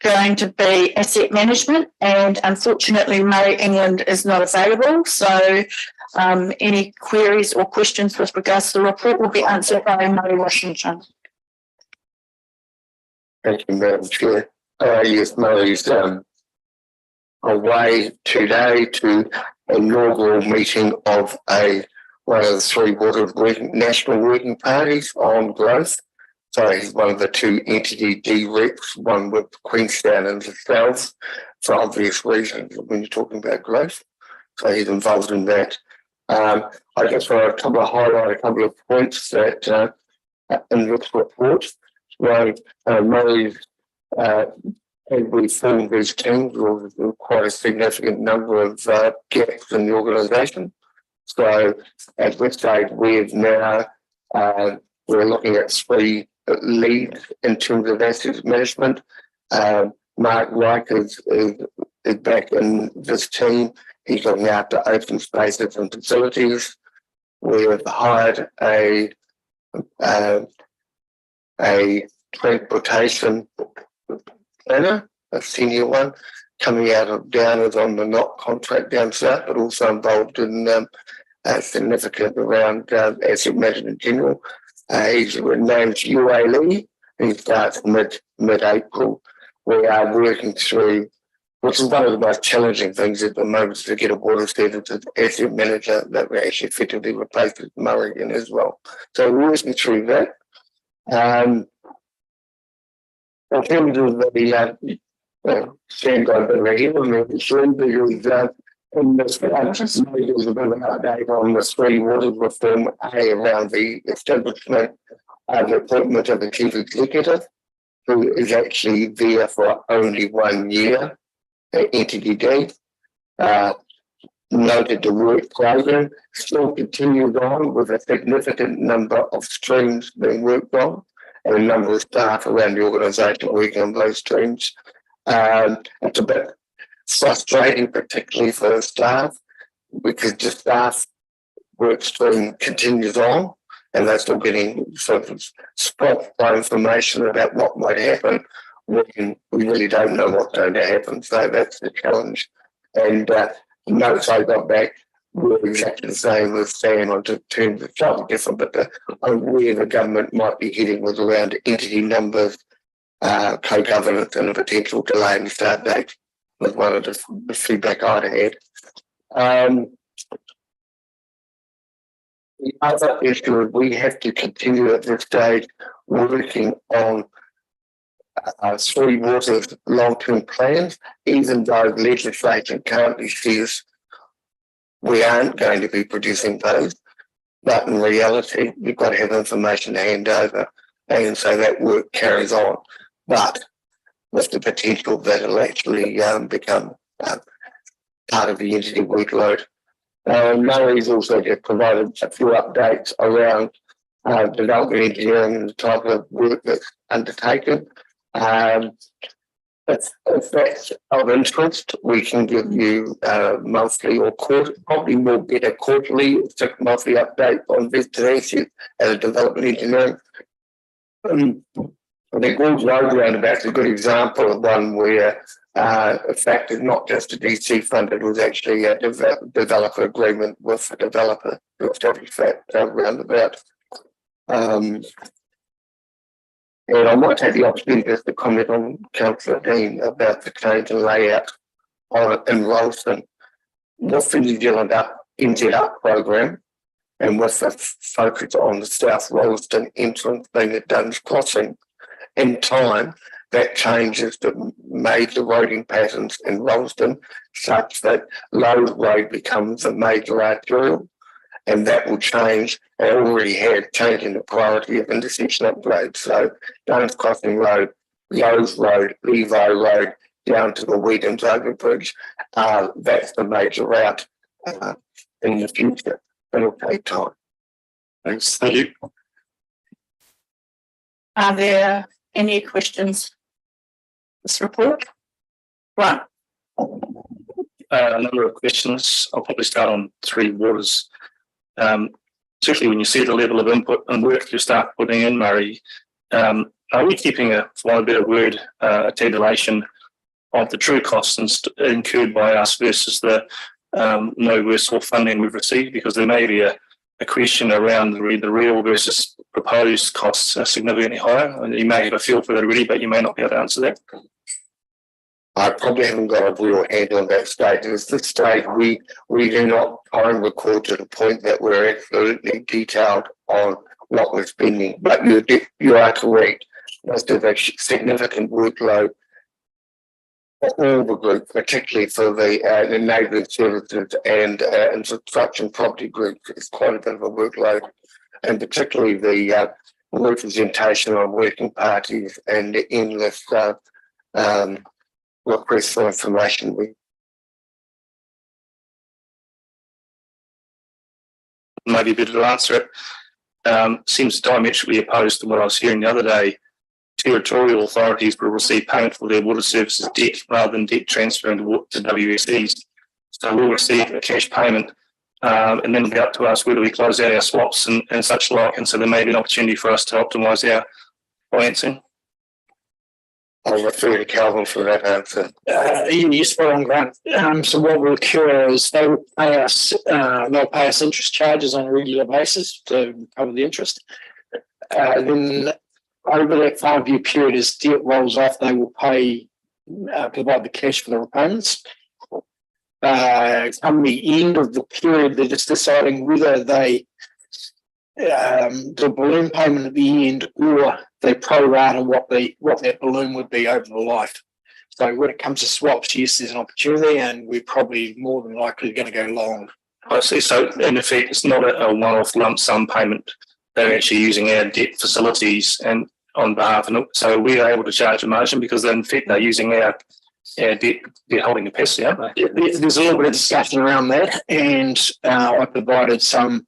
going to be asset management, and unfortunately Murray England is not available, so any queries or questions with regards to the report will be answered by Murray Washington. Thank you, Madam Chair. Yes, Murray's away today to inaugural meeting of one of the three national working parties on growth. So he's one of the two entity D-reps, one with Queenstown and the South, for obvious reasons when you're talking about growth. So he's involved in that. I just want to highlight a couple of points that in this report. So Murray's as we formed these teams, there was quite a significant number of gaps in the organisation. So at this stage, we're looking at three leads in terms of asset management. Mark Reich is back in this team. He's looking after open spaces and facilities. We've hired a transportation planner, a senior one, coming out of Downers on the NOC contract down south, but also involved in significant around asset management in general. His name's Ua Lee, and he starts mid-April. We are working through, which is one of the most challenging things at the moment, to get a water services asset manager that we actually effectively replaces Murray in as well. So we're working through that. In terms of the Sam got a bit of a head on me, because in this there was a bit of an update on the three waters reform around the establishment and the appointment of the chief executive, who is actually there for only 1 year, entity D. Noted the work program still continues on with a significant number of streams being worked on, and a number of staff around the organisation working on those streams. It's a bit frustrating, particularly for the staff, because the staff work stream continues on, and they're still getting sort of spot information about what might happen when we really don't know what's going to happen. So that's the challenge. And notes I got back were exactly the same as Sam on terms of slightly different, but where the government might be heading was around entity numbers, co-governance, and a potential delay in the start date was one of the feedback I'd had. The other issue is we have to continue at this stage working on Three Waters long-term plans, even though legislation currently says we aren't going to be producing those. But in reality, you've got to have information to hand over, and so that work carries on. But with the potential that it'll actually become part of the entity workload. Murray's also just provided a few updates around development engineering and the type of work that's undertaken. If that's of interest, we can give you monthly or probably more better quarterly, monthly update on vested assets as a development engineering. I think Gord's Road Roundabout's a good example of one where, in fact, it's not just a DC fund, it was actually a developer agreement with a developer to establish that roundabout. And I might take the opportunity just to comment on Councillor Dean about the change in layout in Rolleston. With the New Zealand NZ program, and with the focus on the South Rolleston entrance being at Duns Crossing, in time that changes the major roading patterns in Rolleston such that Load Road becomes a major arterial, and that will change. It already had changing the priority of intersection upgrades. So Duns Crossing Road, Lowe's Road, Levi Road, down to the Whedon's Overbridge. That's the major route in the future. It'll take time. Thanks. Thank you. Are there any questions? This report? Right. A number of questions. I'll probably start on Three Waters. Especially when you see the level of input and work you start putting in, Murray, are we keeping for want of a better word, a tabulation of the true costs incurred by us versus the no worse off funding we've received? Because there may be a question around the real versus proposed costs are significantly higher. And you may have a feel for that already, but you may not be able to answer that. I probably haven't got a real handle on that stage. At this stage, we do not time record to the point that we're absolutely detailed on what we're spending. But you are correct. Most of the significant workload for all the group, particularly for the neighbouring services and infrastructure property groups, is quite a bit of a workload, and particularly the representation of working parties and the endless request for information. Maybe better to answer it. Seems diametrically opposed to what I was hearing the other day. Territorial authorities will receive payment for their water services debt rather than debt transfer to WSEs. So we'll receive a cash payment and then it'll be up to us whether we close out our swaps and such like. And so there may be an opportunity for us to optimise our financing. I'll refer to Calvin for that answer. You're spot on, Grant. So what will occur is they will pay us, they'll pay us interest charges on a regular basis to cover the interest. Then over that 5-year period, as debt rolls off, they will pay, provide the cash for the repayments. Come the end of the period, they're just deciding whether they the balloon payment at the end, or they prorata what that balloon would be over the life. So when it comes to swaps, yes, there's an opportunity, and we're probably more than likely going to go long. I see. So in effect, it's not a one-off lump sum payment. They're actually using our debt facilities and on behalf, and so we are able to charge a margin because in fact they're using our debt holding capacity, aren't they? There's a little bit of discussion around that, and I provided some.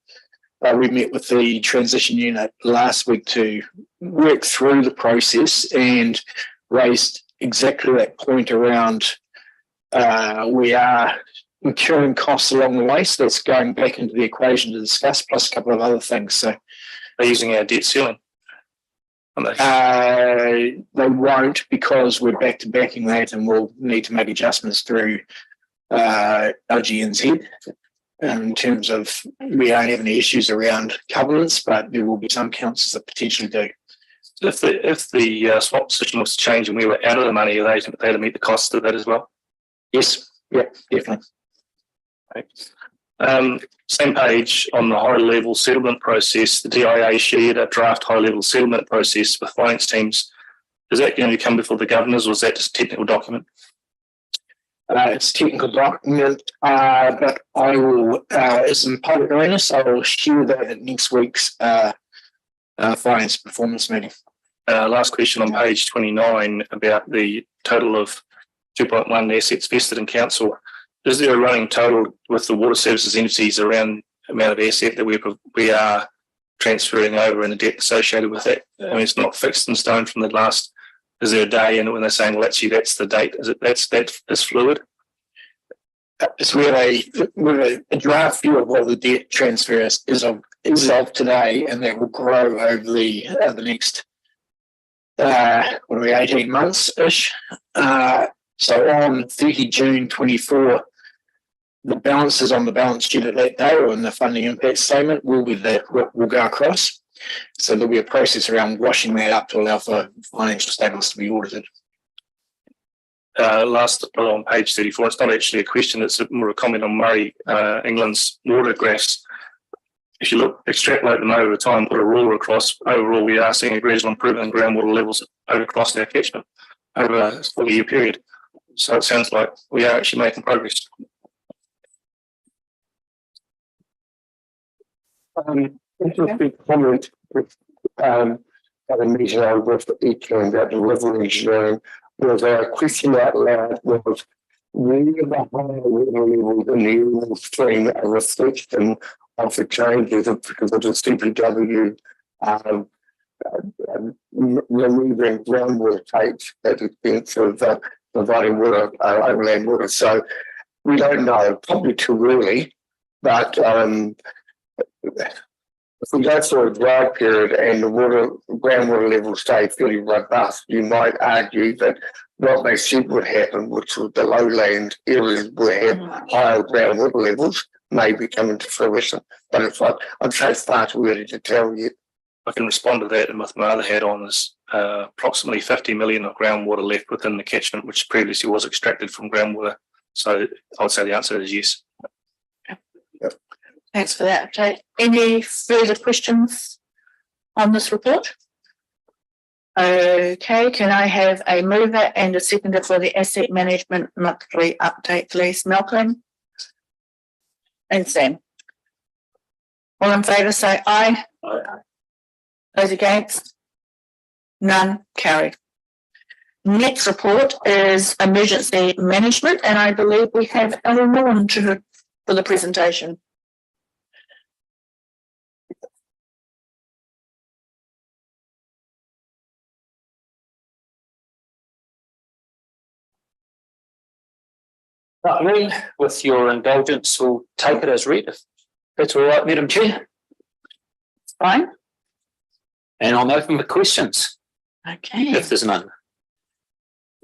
We met with the transition unit last week to work through the process and raised exactly that point around we are incurring costs along the way, so that's going back into the equation to discuss, plus a couple of other things. So they're using our debt ceiling. They won't, because we're back to backing that, and we'll need to make adjustments through LGNZ. In terms of, we don't have any issues around covenants, but there will be some councils that potentially do. If the swap position was to change and we were out of the money, are they to meet the cost of that as well? Yes, yeah, definitely. Okay. Same page on the high level settlement process, the DIA shared a draft high level settlement process with finance teams. Is that going to come before the governors, or is that just a technical document? It's a technical document, but I will, it's in public arena, so I will share that at next week's finance performance meeting. Last question on page 29 about the total of 2.1 assets vested in council. Is there a running total with the water services entities around the amount of asset that we are transferring over and the debt associated with it? I mean, it's not fixed in stone from the last. Is there a day and when they're saying, well, actually, that's the date? Is it that is fluid? So we have a draft view of what the debt transfer is of today, and that will grow over the next 18 months ish. So on 30 June 24, the balances on the balance sheet at that day or in the funding impact statement will go across. So there'll be a process around washing that up to allow for financial statements to be audited. Last on page 34, it's not actually a question, it's more a comment on Murray England's water graphs. If you extrapolate them over time, put a ruler across, overall we are seeing a gradual improvement in groundwater levels across our catchment over a 4-year period. So it sounds like we are actually making progress. Interesting comment at a meeting I was with ECA about delivery engineering was a question out loud was where the higher water levels in the Eagle Stream a reflection of the changes because of the CPW removing groundwater takes at the expense of providing water, overland water. So we don't know, probably too early, but if we go through a dry period and the groundwater levels stay fairly robust, you might argue that what they said would happen, which was the lowland areas would have higher groundwater levels, may be coming to fruition. But it's like, I'd say it's far too early to tell yet. I can respond to that, and with my other hat on is approximately 50 million of groundwater left within the catchment, which previously was extracted from groundwater. So I would say the answer is yes. Thanks for that update. Any further questions on this report? Okay, can I have a mover and a seconder for the asset management monthly update, please? Malcolm and Sam. All in favour say aye. Aye. Those against? None. Carried. Next report is emergency management, and I believe we have Eleanor for the presentation. Right, with your indulgence, we'll take it as read, if that's all right, Madam Chair. Fine. And I'm open for questions, Okay. if there's none.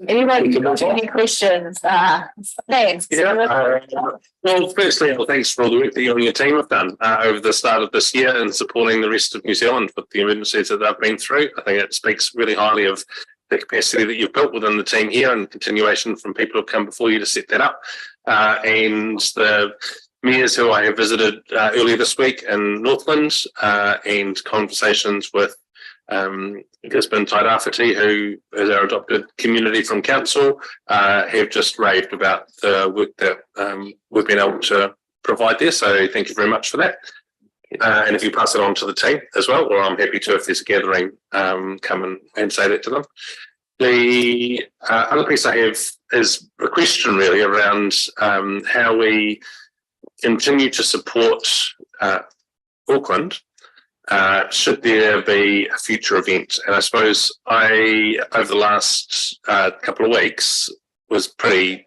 Anybody got any questions? Thanks. Well, firstly, thanks for all the work that you and your team have done over the start of this year and supporting the rest of New Zealand with the emergencies that they've been through. I think it speaks really highly of the capacity that you've built within the team here and continuation from people who have come before you to set that up. And the mayors who I have visited earlier this week in Northland and conversations with Gisborne Tairāwhiti, who is our adopted community from council, have just raved about the work that we've been able to provide there. So thank you very much for that. And if you pass it on to the team as well, or I'm happy to, if there's a gathering, come and say that to them. The other piece I have is a question really around how we continue to support Auckland should there be a future event. And I suppose over the last couple of weeks, was pretty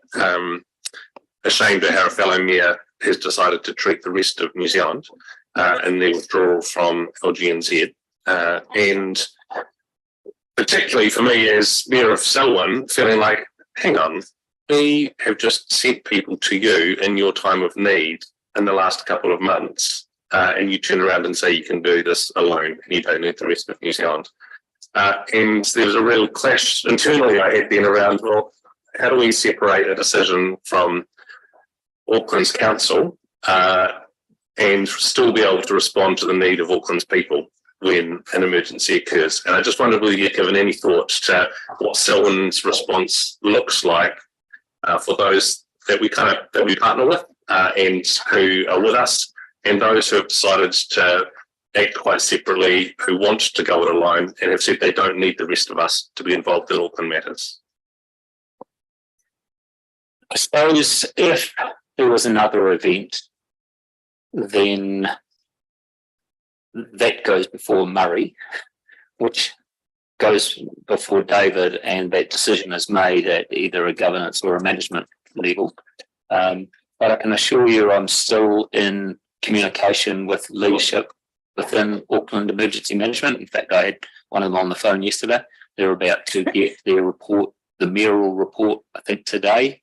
ashamed at how a fellow mayor has decided to treat the rest of New Zealand and their withdrawal from LGNZ. And particularly for me as Mayor of Selwyn, feeling like, hang on, we have just sent people to you in your time of need in the last couple of months, and you turn around and say you can do this alone and you don't need the rest of New Zealand. And there was a real clash internally I had then around, well, how do we separate a decision from Auckland's council and still be able to respond to the need of Auckland's people when an emergency occurs. And I just wondered whether you've given any thought to what Selwyn's response looks like for those that we partner with and who are with us, and those who have decided to act quite separately, who want to go it alone and have said they don't need the rest of us to be involved in Auckland matters. I suppose if there was another event, then that goes before Murray, which goes before David, and that decision is made at either a governance or a management level. But I can assure you I'm still in communication with leadership within Auckland Emergency Management. In fact, I had one of them on the phone yesterday. They're about to get their report, the mayoral report, I think today,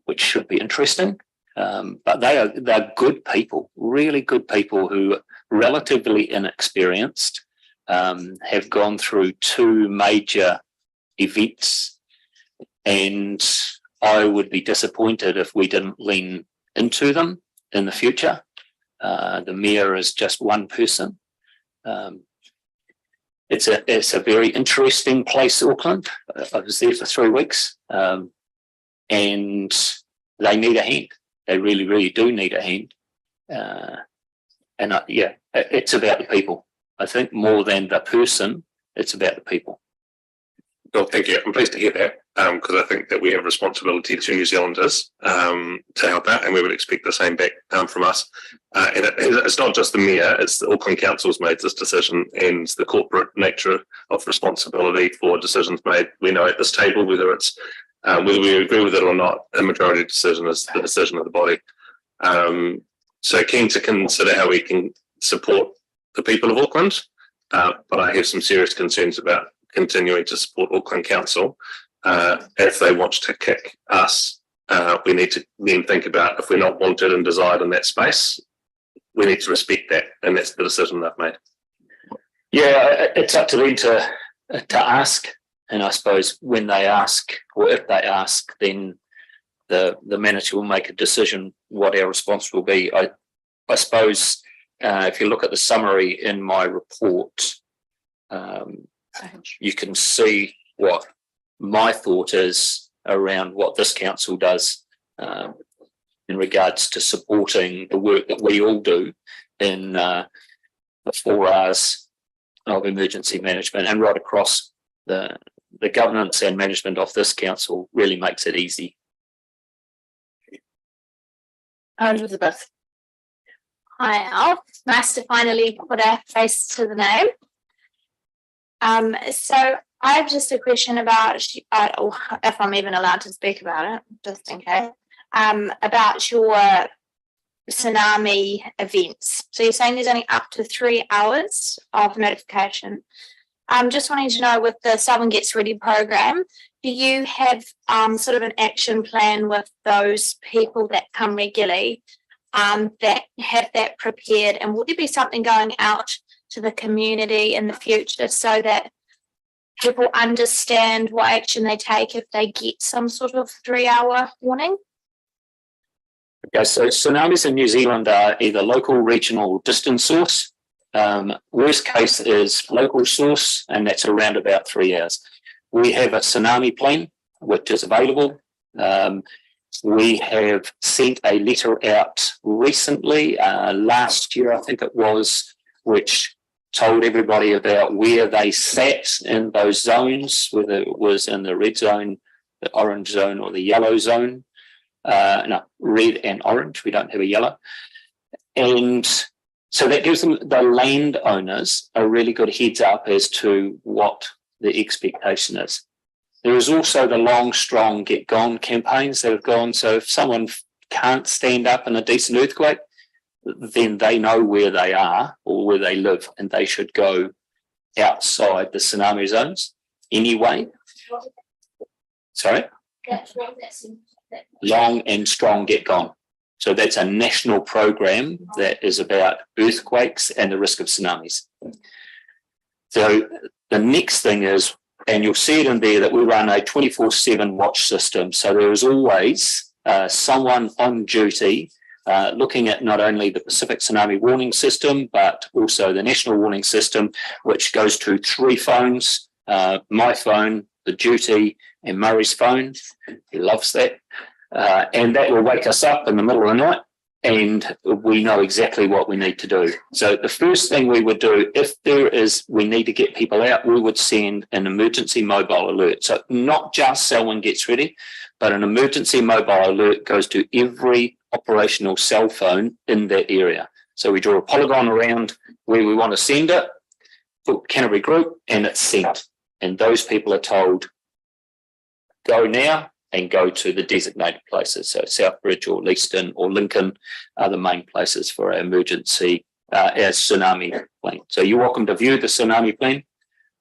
which should be interesting. But they're good people, really good people who are relatively inexperienced, have gone through 2 major events, and I would be disappointed if we didn't lean into them in the future. The mayor is just one person. It's a very interesting place, Auckland. I was there for 3 weeks, and they need a hand. They really, really do need a hand. It's about the people. I think more than the person, it's about the people. Well, thank you. I'm pleased to hear that, because I think that we have responsibility to New Zealanders to help out, and we would expect the same back from us. And it's not just the mayor, it's the Auckland Council's made this decision, and the corporate nature of responsibility for decisions made. We know at this table, whether it's whether we agree with it or not, a majority decision is the decision of the body. So keen to consider how we can support the people of Auckland, but I have some serious concerns about continuing to support Auckland Council. If they want to kick us, we need to then think about if we're not wanted and desired in that space, we need to respect that, and that's the decision they've made. Yeah, it's up to them to ask. And I suppose when they ask, or if they ask, then the manager will make a decision what our response will be. I suppose if you look at the summary in my report, you can see what my thought is around what this council does in regards to supporting the work that we all do in the 4 Rs of emergency management, and right across the governance and management of this council really makes it easy. Elizabeth. Hi, Al. Nice to finally put a face to the name. So I have just a question about, if I'm even allowed to speak about it, just in case, about your tsunami events. So you're saying there's only up to 3 hours of notification. I'm just wanting to know, with the Southern Gets Ready program, do you have sort of an action plan with those people that come regularly that have that prepared? And will there be something going out to the community in the future so that people understand what action they take if they get some sort of 3-hour warning? Okay, so tsunamis in New Zealand are either local, regional, or distant source. Worst case is local source, and that's around about 3 hours. We have a tsunami plan which is available. We have sent a letter out recently, last year I think it was, which told everybody about where they sat in those zones, whether it was in the red zone, the orange zone, or the yellow zone. No, red and orange, we don't have a yellow. And so that gives them, the landowners, a really good heads up as to what the expectation is. There is also the Long, Strong, Get Gone campaigns that have gone. So if someone can't stand up in a decent earthquake, then they know where they are or where they live, and they should go outside the tsunami zones anyway. Sorry? Long and Strong, Get Gone. So that's a national program that is about earthquakes and the risk of tsunamis. So the next thing is, and you'll see it in there, that we run a 24/7 watch system. So there is always someone on duty looking at not only the Pacific Tsunami Warning System, but also the National Warning System, which goes to 3 phones, my phone, the duty, and Murray's phone. He loves that. And that will wake us up in the middle of the night, and we know exactly what we need to do. So the first thing we would do, if we need to get people out, we would send an emergency mobile alert. So not just Selwyn Gets Ready, but an emergency mobile alert goes to every operational cell phone in that area. So we draw a polygon around where we want to send it, put Canterbury Group, and it's sent. And those people are told, go now and go to the designated places. So Southbridge or Leeston or Lincoln are the main places for our emergency, our tsunami plan. So you're welcome to view the tsunami plan.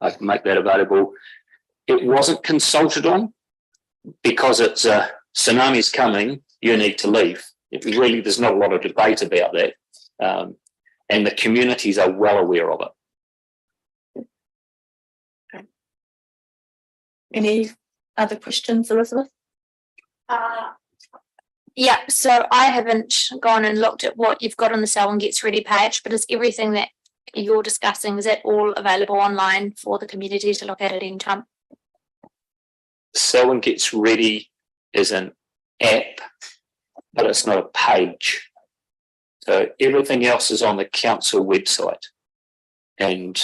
I can make that available. It wasn't consulted on because it's tsunami's coming, you need to leave. There's not a lot of debate about that. And the communities are well aware of it. Any other questions, Elizabeth? Yeah, so I haven't gone and looked at what you've got on the Selwyn Gets Ready page, but is everything that you're discussing, is that all available online for the community to look at any time? Selwyn Gets Ready is an app, but it's not a page. So everything else is on the council website. And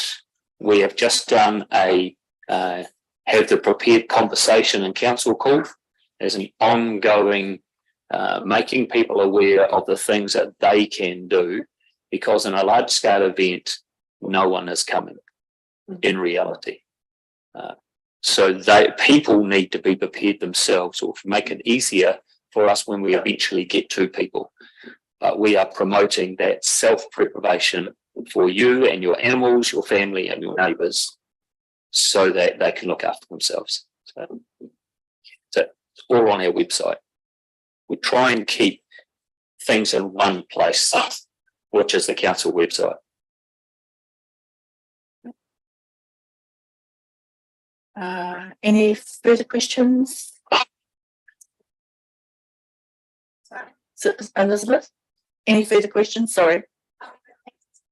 we have just done have the prepared conversation and council call as an ongoing making people aware of the things that they can do, because in a large scale event, no one is coming in reality. So people need to be prepared themselves, or make it easier for us when we eventually get to people. But we are promoting that self-preservation for you and your animals, your family and your neighbours, so that they can look after themselves. So it's all on our website. We try and keep things in one place, which is the council website. Any further questions? Elizabeth? Any further questions? Sorry.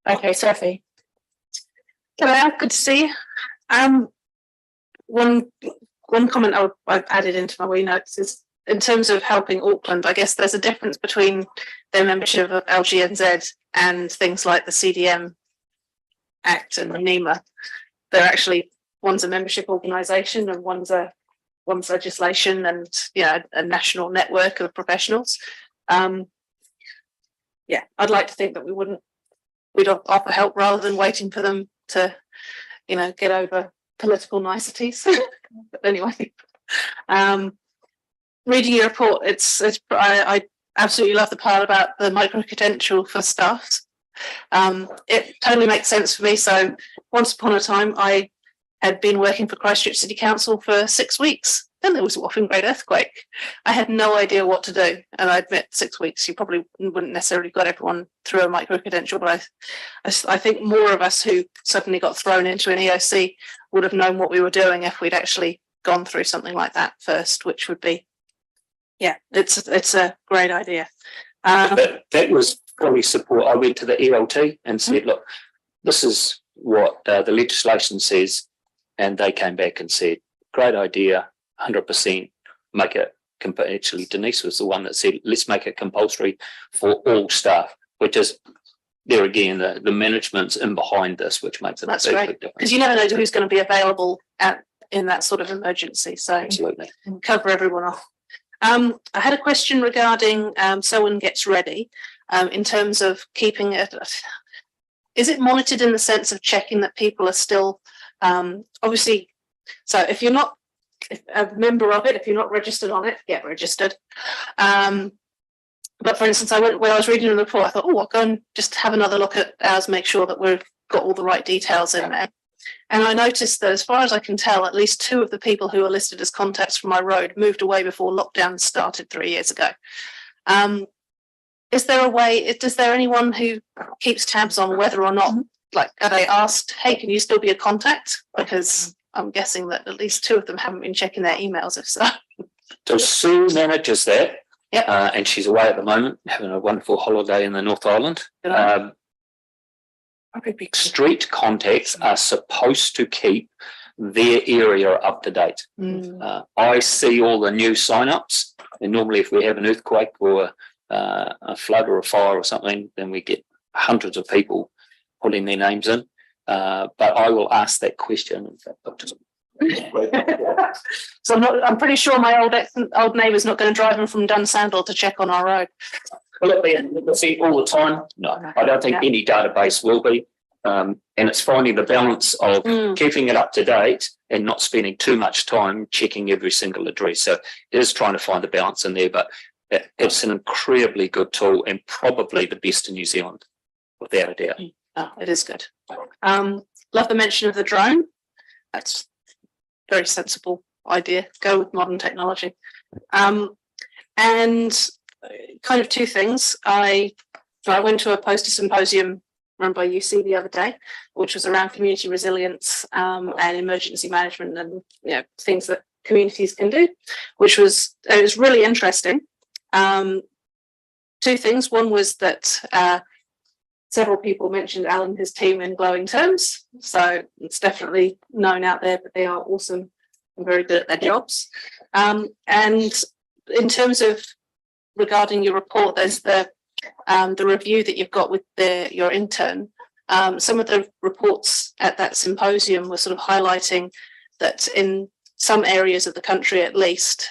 Okay, Sophie. Hello, good to see you. One comment I've added into my wee notes is, in terms of helping Auckland, I guess there's a difference between their membership of LGNZ and things like the CDM Act and the NEMA. They're actually, one's a membership organisation and one's legislation and a national network of professionals. I'd like to think that we'd offer help rather than waiting for them to, get over political niceties. But anyway, reading your report, I absolutely love the part about the micro-credential for staff. It totally makes sense for me. So once upon a time, I had been working for Christchurch City Council for 6 weeks. Then there was a whopping great earthquake. I had no idea what to do. And I admit 6 weeks, you probably wouldn't necessarily got everyone through a micro-credential, but I think more of us who suddenly got thrown into an EOC would have known what we were doing if we'd actually gone through something like that first, which would be, it's a great idea. That was fully support. I went to the ELT and said, look, this is what the legislation says. And they came back and said, great idea, 100%, make it. Actually, Denise was the one that said, let's make it compulsory for all staff, which is, there again, the management's in behind this, which makes it That's a big great, difference. because you never know who's going to be available in that sort of emergency. So Absolutely. Cover everyone off. I had a question regarding Selwyn Gets Ready, in terms of keeping it. Is it monitored in the sense of checking that people are still obviously? So if you're not a member of it, if you're not registered on it, get registered. But for instance, when I was reading the report, I thought, I'll go and just have another look at ours, make sure that we've got all the right details in there. And I noticed that, as far as I can tell, at least 2 of the people who are listed as contacts from my road moved away before lockdown started 3 years ago. Is there a way, is there anyone who keeps tabs on whether or not, are they asked, hey, can you still be a contact? Because I'm guessing that at least 2 of them haven't been checking their emails, if so. So Sue manages that, Yep. And she's away at the moment, having a wonderful holiday in the North Island. Street contacts are supposed to keep their area up to date. I see all the new sign-ups, and normally if we have an earthquake or a flood or a fire or something, then we get hundreds of people putting their names in. But I will ask that question. So I'm pretty sure my old neighbour's not going to drive in from Dunsandle to check on our road. Will it be all the time? No, I don't think any database will be. And it's finding the balance of keeping it up to date and not spending too much time checking every single address. So it is trying to find the balance in there, but it's an incredibly good tool and probably the best in New Zealand, without a doubt. Oh, it is good. Love the mention of the drone. That's a very sensible idea. Go with modern technology. And kind of two things. I went to a poster symposium run by UC the other day, which was around community resilience and emergency management and things that communities can do, it was really interesting. Two things. One was that several people mentioned Alan and his team in glowing terms. So it's definitely known out there that they are awesome and very good at their jobs. And in terms of regarding your report, there's the review that you've got with your intern. Some of the reports at that symposium were sort of highlighting that in some areas of the country, at least,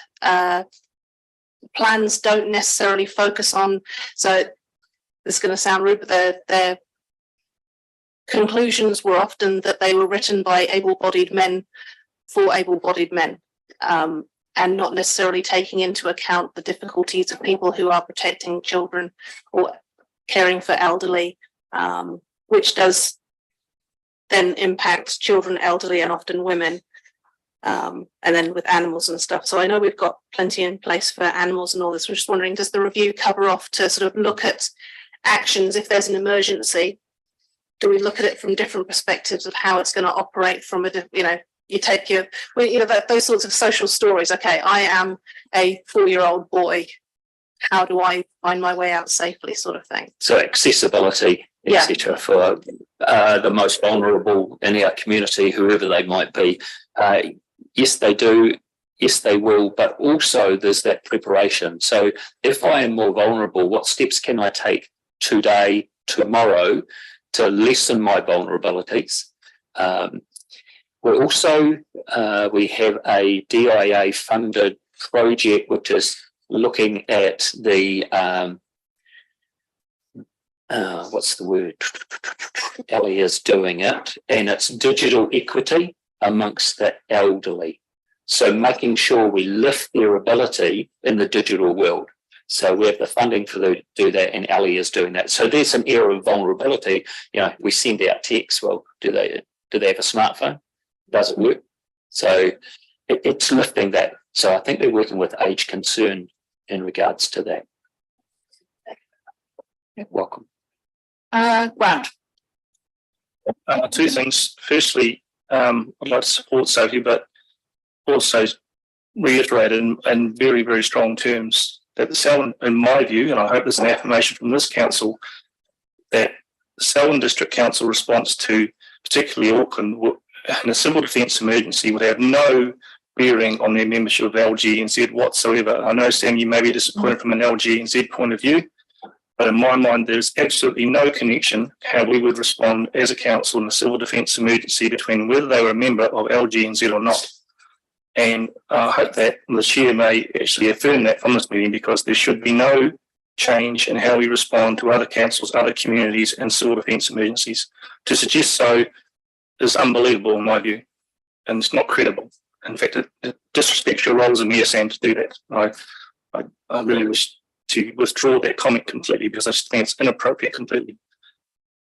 plans don't necessarily focus on, so it's going to sound rude, but their conclusions were often that they were written by able-bodied men for able-bodied men, and not necessarily taking into account the difficulties of people who are protecting children or caring for elderly, which does then impact children, elderly, and often women, and then with animals and stuff. So I know we've got plenty in place for animals and all this. We're just wondering, does the review cover off to sort of look at actions if there's an emergency? Do we look at it from different perspectives of how it's going to operate from you take those sorts of social stories. Okay, I am a 4-year-old boy. How do I find my way out safely, sort of thing? So accessibility, etc., for the most vulnerable in our community, whoever they might be. Yes, they do. Yes, they will. But also there's that preparation. So if I am more vulnerable, what steps can I take today, tomorrow, to lessen my vulnerabilities? We also we have a DIA funded project which is looking at the what's the word? Ellie is doing it, and it's digital equity amongst the elderly. So making sure we lift their ability in the digital world. So we have the funding to do that, and Ellie is doing that. So there's an area of vulnerability. We send out texts. Well, do they have a smartphone? Does it work? So it's lifting that. So I think they're working with Age Concern in regards to that. You're welcome. Grant. Two things. Firstly, I'd like to support Sophie, but also reiterated in very, very strong terms that the Selwyn, in my view, and I hope there's an affirmation from this council, that the Selwyn District Council response to particularly Auckland in a civil defence emergency would have no bearing on their membership of LGNZ whatsoever. I know, Sam, you may be disappointed from an LGNZ point of view, but in my mind, there's absolutely no connection how we would respond as a council in a civil defence emergency between whether they were a member of LGNZ or not. And I hope that the chair may actually affirm that from this meeting, because there should be no change in how we respond to other councils, other communities in civil defence emergencies. To suggest so is unbelievable in my view, and it's not credible. In fact, it disrespects your role as a mayor, Sam, to do that. I really wish to withdraw that comment completely, because I just think it's inappropriate completely.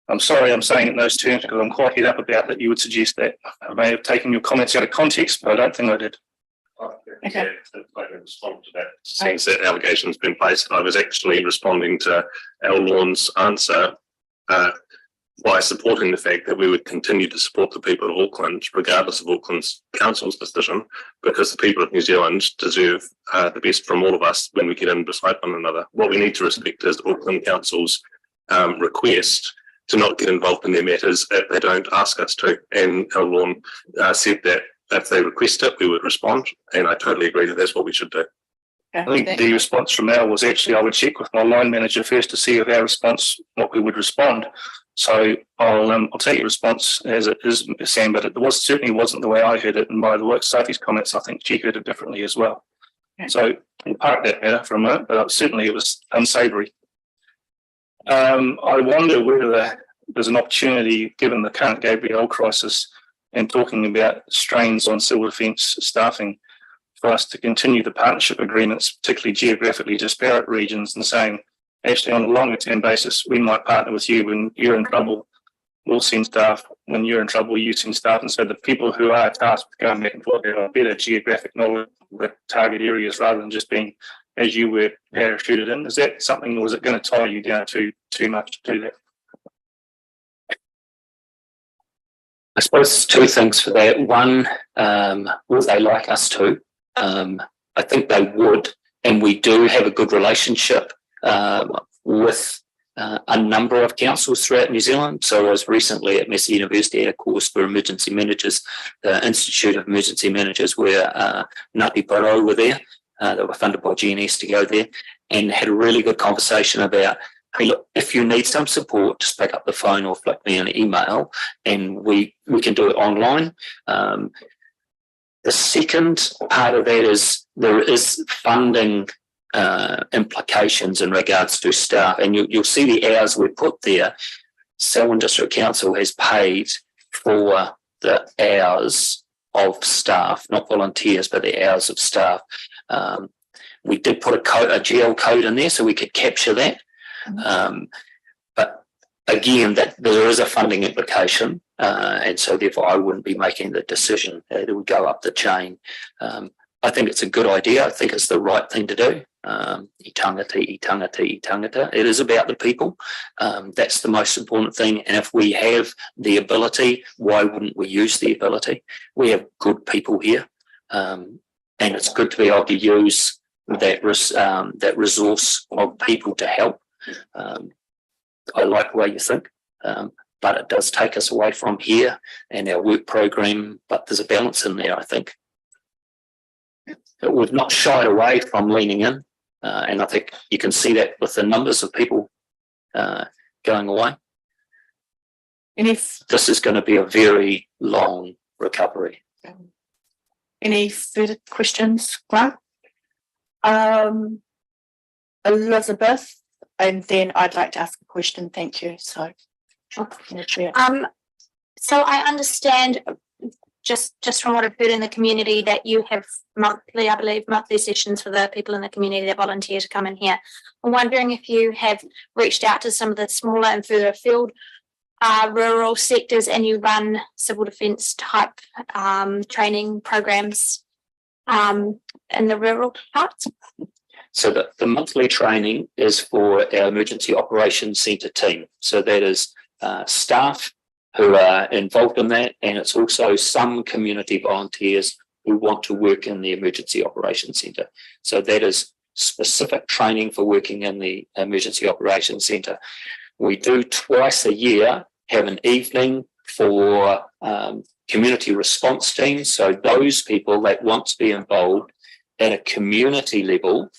I'm sorry I'm saying it in those terms, because I'm quite head up about that you would suggest that. I may have taken your comments out of context, but I don't think I did. Okay. I can respond to that. Since that allegation's been placed, I was actually responding to Al Lorne's answer. by supporting the fact that we would continue to support the people of Auckland, regardless of Auckland's council's decision, because the people of New Zealand deserve the best from all of us when we get in beside one another. What we need to respect is Auckland Council's request to not get involved in their matters if they don't ask us to. And Elron said that if they request it, we would respond. And I totally agree that that's what we should do. I think the response from Al was actually I would check with my line manager first to see if our response, what we would respond. So I'll take your response as it is, Sam, but it certainly wasn't the way I heard it. And by the work Sophie's comments, I think she heard it differently as well. Okay. So we'll park that matter for a moment, but certainly it was unsavoury. I wonder whether there's an opportunity, given the current Gabrielle crisis and talking about strains on civil defence staffing, for us to continue the partnership agreements, particularly geographically disparate regions, and saying, actually, on a longer term basis, we might partner with you when you're in trouble. We'll send staff. When you're in trouble, you send staff. And so the people who are tasked with going back and forth have a better geographic knowledge of the target areas rather than just being, as you were, parachuted in. Is that something, or was it going to tie you down too much to do that? I suppose two things for that. One, would they like us to? I think they would, and we do have a good relationship with a number of councils throughout New Zealand. So I was recently at Massey University at a course for emergency managers, the Institute of Emergency Managers, where Ngāti Porou were there. They were funded by GNS to go there, and had a really good conversation about, hey, look, if you need some support, just pick up the phone or flick me an email, and we can do it online. The second part of that is there is funding implications in regards to staff, and you'll see the hours we put there. Selwyn District Council has paid for the hours of staff, not volunteers, but the hours of staff. We did put a GL code in there so we could capture that. But again, that there is a funding implication, and so therefore I wouldn't be making the decision that it would go up the chain. I think it's a good idea. I think it's the right thing to do. I tangata. It is about the people. That's the most important thing. And if we have the ability, why wouldn't we use the ability? We have good people here, and it's good to be able to use that resource of people to help. I like the way you think, but it does take us away from here and our work program. But there's a balance in there, I think. We've not shied away from leaning in, and I think you can see that with the numbers of people going away. This is going to be a very long recovery. Any further questions, Grant? Elizabeth, and then I'd like to ask a question. Thank you. So I understand just from what I've heard in the community that you have monthly, I believe, monthly sessions for the people in the community that volunteer to come in here. I'm wondering if you have reached out to some of the smaller and further afield rural sectors, and you run civil defence type training programs in the rural parts. So the monthly training is for our Emergency Operations Centre team. So that is staff who are involved in that, and it's also some community volunteers who want to work in the Emergency Operations Centre. So that is specific training for working in the Emergency Operations Centre. We do twice a year have an evening for community response teams. So those people that want to be involved at a community level,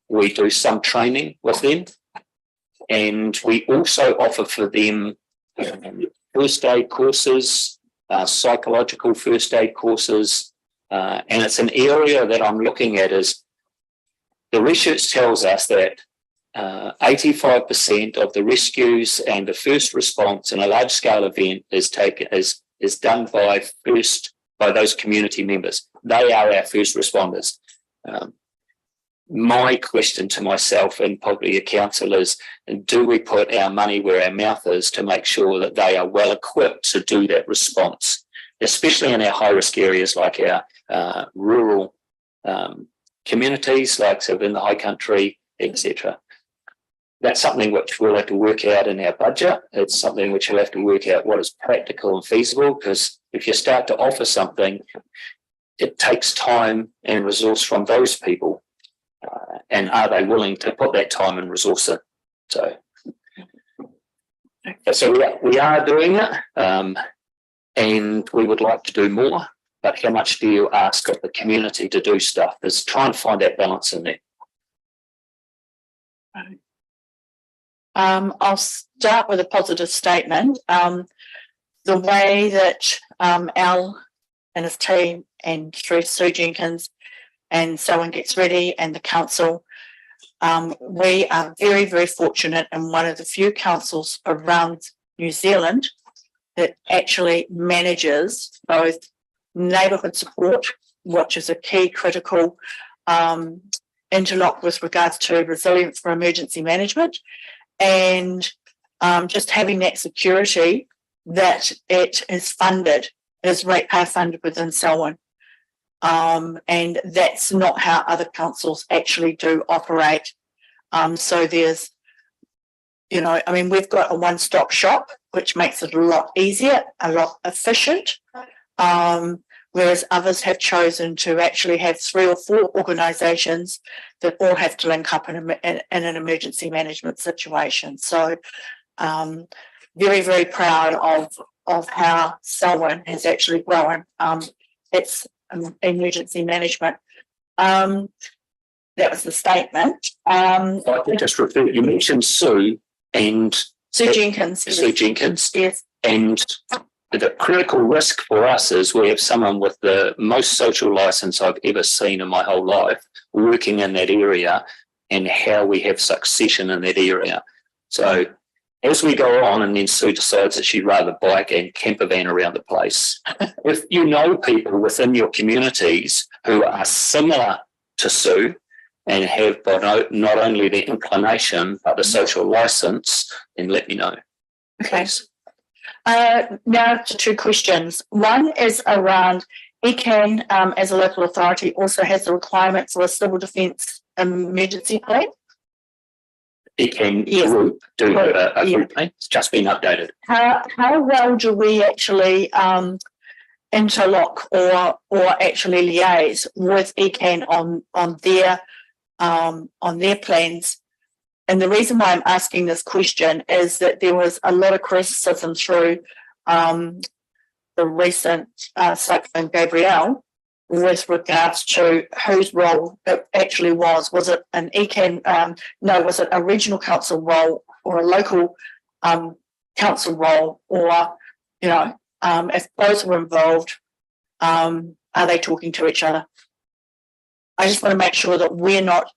we do some training with them, and we also offer for them first aid courses, psychological first aid courses, and it's an area that I'm looking at. Is the research tells us that 85% of the rescues and the first response in a large scale event is done by those community members. They are our first responders. My question to myself and probably a council is, do we put our money where our mouth is to make sure that they are well equipped to do that response, especially in our high risk areas like our rural communities, like in the high country, etc. that's something which we'll have to work out in our budget. It's something which we'll have to work out what is practical and feasible, because if you start to offer something, it takes time and resource from those people. And are they willing to put that time and resource in? So we are doing it, and we would like to do more. But how much do you ask of the community to do stuff? Is try and find that balance in there. I'll start with a positive statement. The way that Al and his team and through Sue Jenkins and Selwyn Gets Ready and the council, we are very, very fortunate in one of the few councils around New Zealand that actually manages both neighbourhood support, which is a key critical interlock with regards to resilience for emergency management, and just having that security that it is funded, is ratepayer funded within Selwyn. And that's not how other councils actually do operate. So there's, you know, I mean, we've got a one-stop shop, which makes it a lot easier, a lot efficient. Whereas others have chosen to actually have 3 or 4 organisations that all have to link up in an emergency management situation. So very, very proud of how Selwyn has actually grown its emergency management. That was the statement. I can just refer, you mentioned Sue and Sue Jenkins. Sue Jenkins. Yes. And the critical risk for us is we have someone with the most social license I've ever seen in my whole life working in that area, and how we have succession in that area. So as we go on, and then Sue decides that she'd rather bike and camper van around the place, if you know people within your communities who are similar to Sue and have not only the inclination but the social license, then let me know. Okay. Now to 2 questions. One is around ECAN as a local authority also has the requirement for a civil defence emergency plan. ECAN Yes. group do have a group plan. It's just been updated. How well do we actually interlock or actually liaise with ECAN on their plans? And the reason why I'm asking this question is that there was a lot of criticism through the recent Cyclone Gabrielle with regards to whose role it actually was. Was it an ECAN? Was it a regional council role or a local council role? Or, you know, if both were involved, are they talking to each other? I just want to make sure that we're not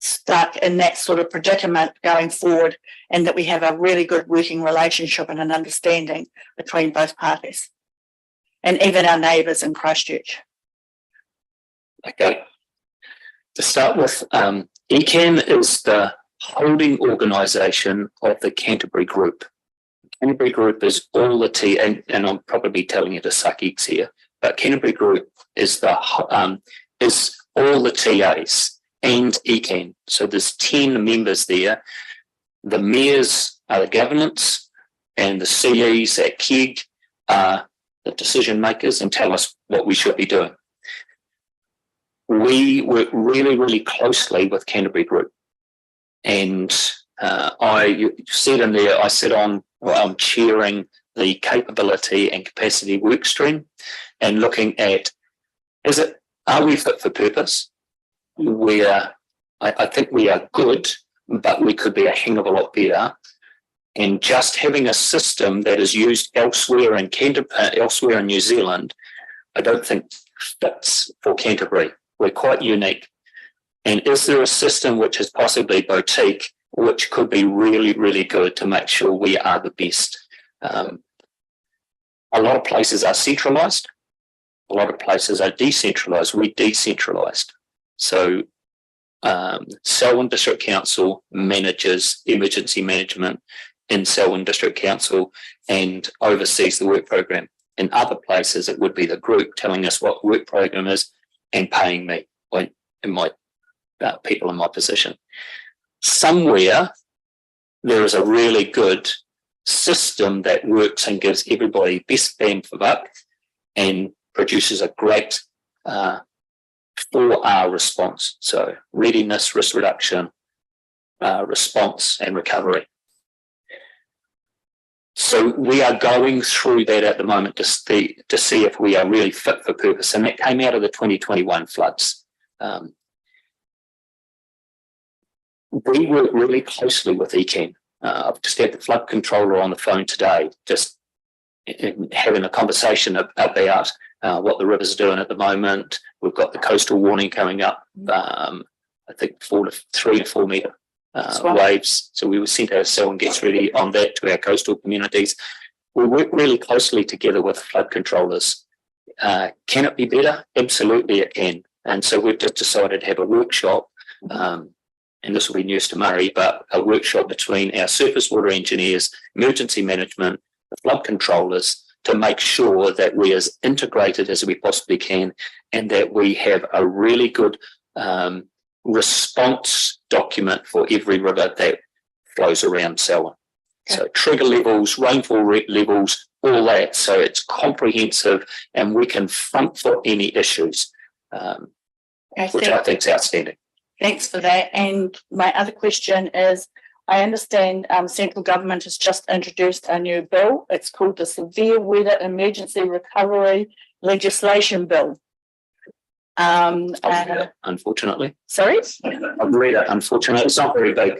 stuck in that sort of predicament going forward, and that we have a really good working relationship and an understanding between both parties and even our neighbours in Christchurch. Okay. To start with, ECAN is the holding organisation of the Canterbury Group. Canterbury Group is all the and I'm probably telling you to suck eggs here, but Canterbury Group is is all the TAs and ECAN. So there's 10 members there. The mayors are the governance, and the CEs at KEG are the decision makers and tell us what we should be doing. We work really, really closely with Canterbury Group. And you said in there, I'm chairing the capability and capacity work stream and looking at, are we fit for purpose? I think we are good, but we could be a hang of a lot better. And just having a system that is used elsewhere in elsewhere in New Zealand, I don't think fits for Canterbury. We're quite unique. And is there a system which is possibly boutique, which could be really, really good to make sure we are the best? A lot of places are centralised. A lot of places are decentralised. We're decentralised. So Selwyn District Council manages emergency management in Selwyn District Council and oversees the work program. In other places, it would be the group telling us what work program is and paying me in my people in my position. Somewhere there is a really good system that works and gives everybody best bang for buck and produces a great 4R response. So readiness, risk reduction, response and recovery. So we are going through that at the moment to see if we are really fit for purpose. And that came out of the 2021 floods. We work really closely with ECAN. I've just had the flood controller on the phone today, just having a conversation about what the river's doing at the moment. We've got the coastal warning coming up, I think 3 to 4 metre waves. So we were sent our cell and gets ready on that to our coastal communities. We work really closely together with flood controllers. Can it be better? Absolutely it can. And so we've just decided to have a workshop, and this will be news to Murray, but a workshop between our surface water engineers, emergency management, the flood controllers, to make sure that we're as integrated as we possibly can and that we have a really good response document for every river that flows around Selwyn. Okay. So trigger levels, rainfall levels, all that. So it's comprehensive and we can front foot any issues, which I think is outstanding. Thanks for that. And my other question is, I understand central government has just introduced a new bill. It's called the Severe Weather Emergency Recovery Legislation Bill. Unfortunately. Sorry? I've read it. Unfortunately, it's not very big.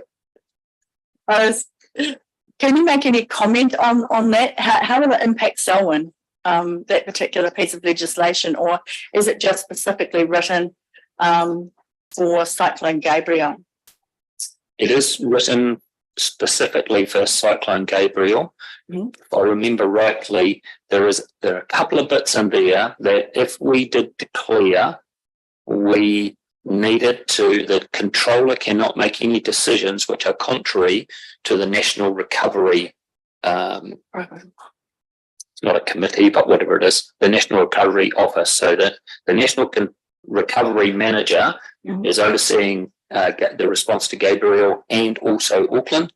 Can you make any comment on that? How will it impact Selwyn, that particular piece of legislation, or is it just specifically written for Cyclone Gabrielle? It is written specifically for Cyclone Gabrielle. Mm-hmm. If I remember rightly, there are a couple of bits in there that if we did declare, we needed to, the controller cannot make any decisions which are contrary to the National Recovery. It's not a committee, but whatever it is, the National Recovery Office. So that the National Recovery Manager is overseeing the response to Gabrielle and also Auckland.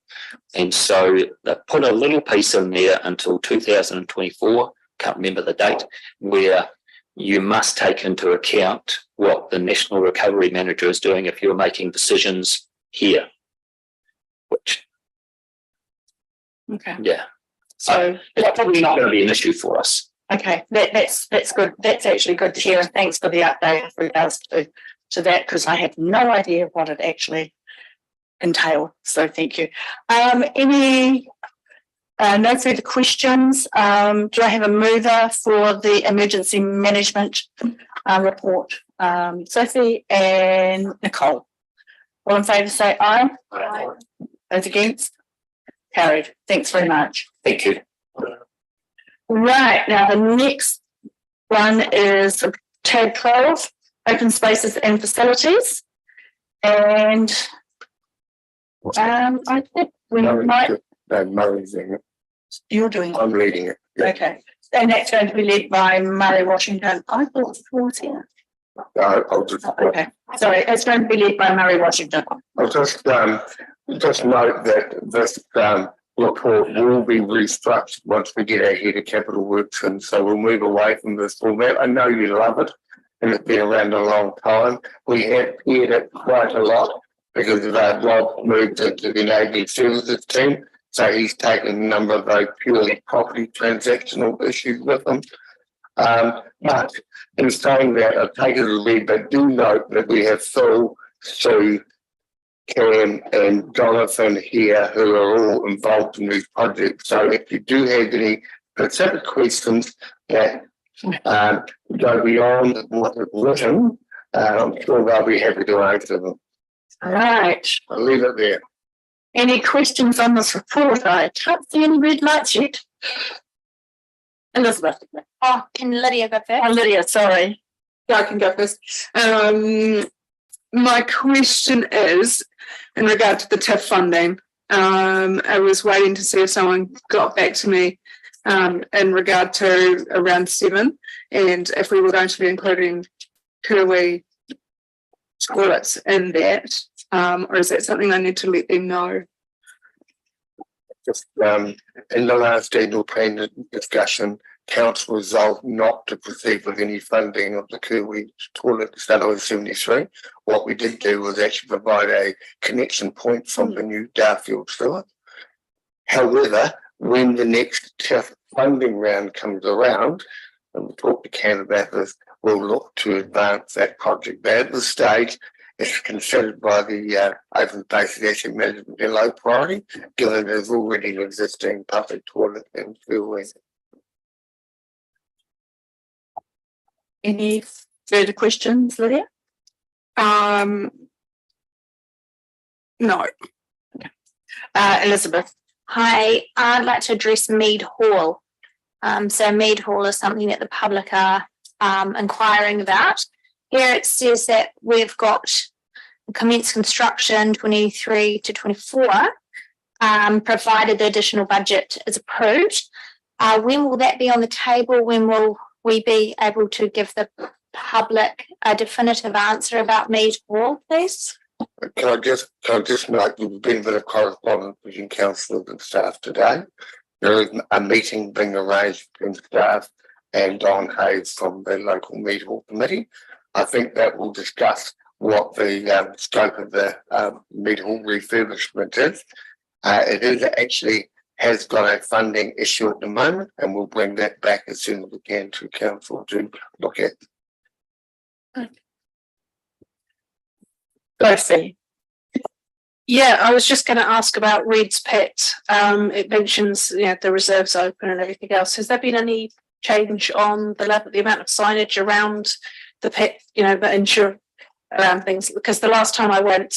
And so they put a little piece in there until 2024, can't remember the date, where you must take into account what the National Recovery Manager is doing if you're making decisions here. Which, okay. Yeah. So it's probably not going to be an issue for us. Okay, that's good. That's actually good to hear. And thanks for the update with regards to that, because I had no idea what it actually entailed. So thank you. Any no further questions? Do I have a mover for the emergency management report? Sophie and Nicole. All in favour say aye. Aye. Those against? Carried. Thanks very much. Thank you. Right, now the next one is tab 12, open spaces and facilities. And I think we might. Murray's in it. You're doing it. I'm leading it. Yeah. Okay. And that's going to be led by Murray Washington. I thought it was here. No, I'll just. Okay. Sorry, it's going to be led by Murray Washington. I'll just note that this report will be restructured once we get our head of capital works, and so we'll move away from this format. I know you love it, and it's been around a long time. We have heard it quite a lot because Rob moved into the Enabling Services team, so he's taken a number of those purely property transactional issues with him. But in saying that, I'll take it a lead, but do note that we have Phil, Sue, Cam and Jonathan here who are all involved in these projects. So if you do have any specific questions that go beyond what is written, I'm sure they'll be happy to answer them. All right. I'll leave it there. Any questions on this report? I can't see any red lights yet. Elizabeth. Oh, can Lydia go first? Oh, Lydia, sorry. Yeah, I can go first. My question is in regard to the TIF funding. I was waiting to see if someone got back to me in regard to around 7 and if we were going to be including Curly toilets in that, or is that something I need to let them know? Just in the last annual plan discussion, council resolved not to proceed with any funding of the Kirwi toilet Stanley 73. What we did do was actually provide a connection point from the new Darfield sewer. However, when the next TIF funding round comes around, and we talk to Canada, we'll look to advance that project. But at this stage, it's considered by the Open Spaces Asset Management a low priority, given there's already an existing public toilet in Kirwi. Any further questions, Lydia? No. Elizabeth. Hi, I'd like to address Mead Hall. So Mead Hall is something that the public are inquiring about. Here it says that we've got commenced construction 23 to 24, provided the additional budget is approved. When will that be on the table? When will we be able to give the public a definitive answer about Mead Hall, please? Can I just note there's been a bit of correspondence between councillors and staff today. There is a meeting being arranged between staff and Don Hayes from the local Mead Hall committee. I think that will discuss what the scope of the Mead Hall refurbishment is. It is actually has got a funding issue at the moment, and we'll bring that back as soon as we can to council to look at. Sophie. Yeah, I was just going to ask about Reed's Pit. It mentions, the reserves open and everything else. Has there been any change on the level, the amount of signage around the pit, that ensure around things? Because the last time I went,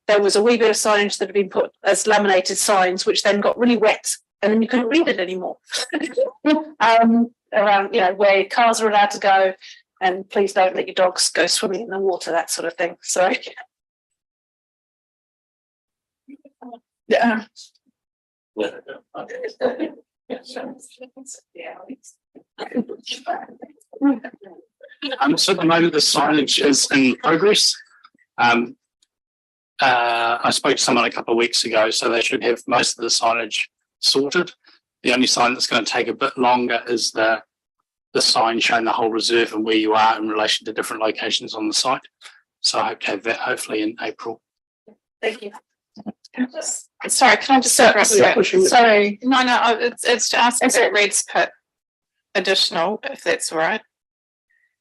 there was a wee bit of signage that had been put as laminated signs, which then got really wet and then you couldn't read it anymore. Around, where cars are allowed to go and please don't let your dogs go swimming in the water, that sort of thing. So. Yeah. So at the moment, the signage is in progress. I spoke to someone a couple of weeks ago, so they should have most of the signage sorted. The only sign that's going to take a bit longer is the sign showing the whole reserve and where you are in relation to different locations on the site. So I hope to have that hopefully in April. Thank you. Sorry, can I just interrupt you? Sorry. No, it's to ask about Reed's Pit additional, if that's all right.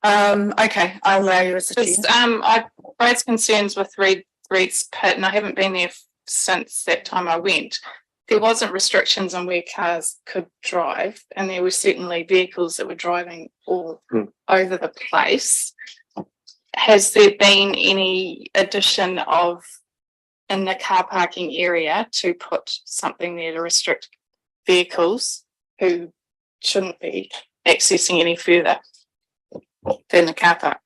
Okay, I'll allow you as a Just, I raised concerns with Reed's Pit, and I haven't been there since that time I went. There wasn't restrictions on where cars could drive, and there were certainly vehicles that were driving all over the place. Has there been any addition of in the car parking area to put something there to restrict vehicles who shouldn't be accessing any further than the car park?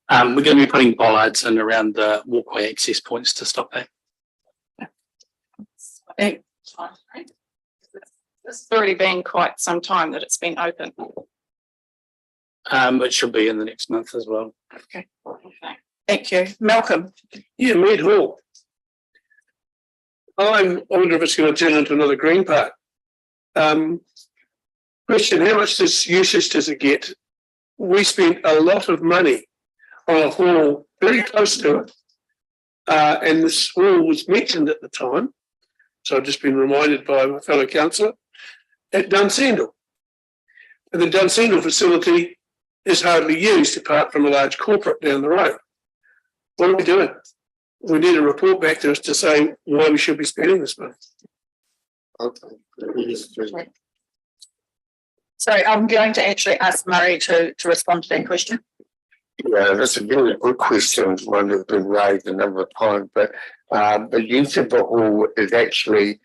We're going to be putting bollards in around the walkway access points to stop that. It's already been quite some time that it's been open. It should be in the next month as well. Okay. Thank you. Malcolm. Yeah, Mead Hall. I wonder if it's going to turn into another green park. Question, how much usage does it get? We spent a lot of money on a hall very close to it. And this hall was mentioned at the time. So I've just been reminded by my fellow councillor at Dunsandel. And the Dunsandel facility is hardly used apart from a large corporate down the road. What are we doing? We need a report back to us to say why we should be spending this money. Okay. So I'm going to actually ask Murray to respond to that question. Yeah, that's a very good question, one that's been raised a number of times, but the use of the hall is actually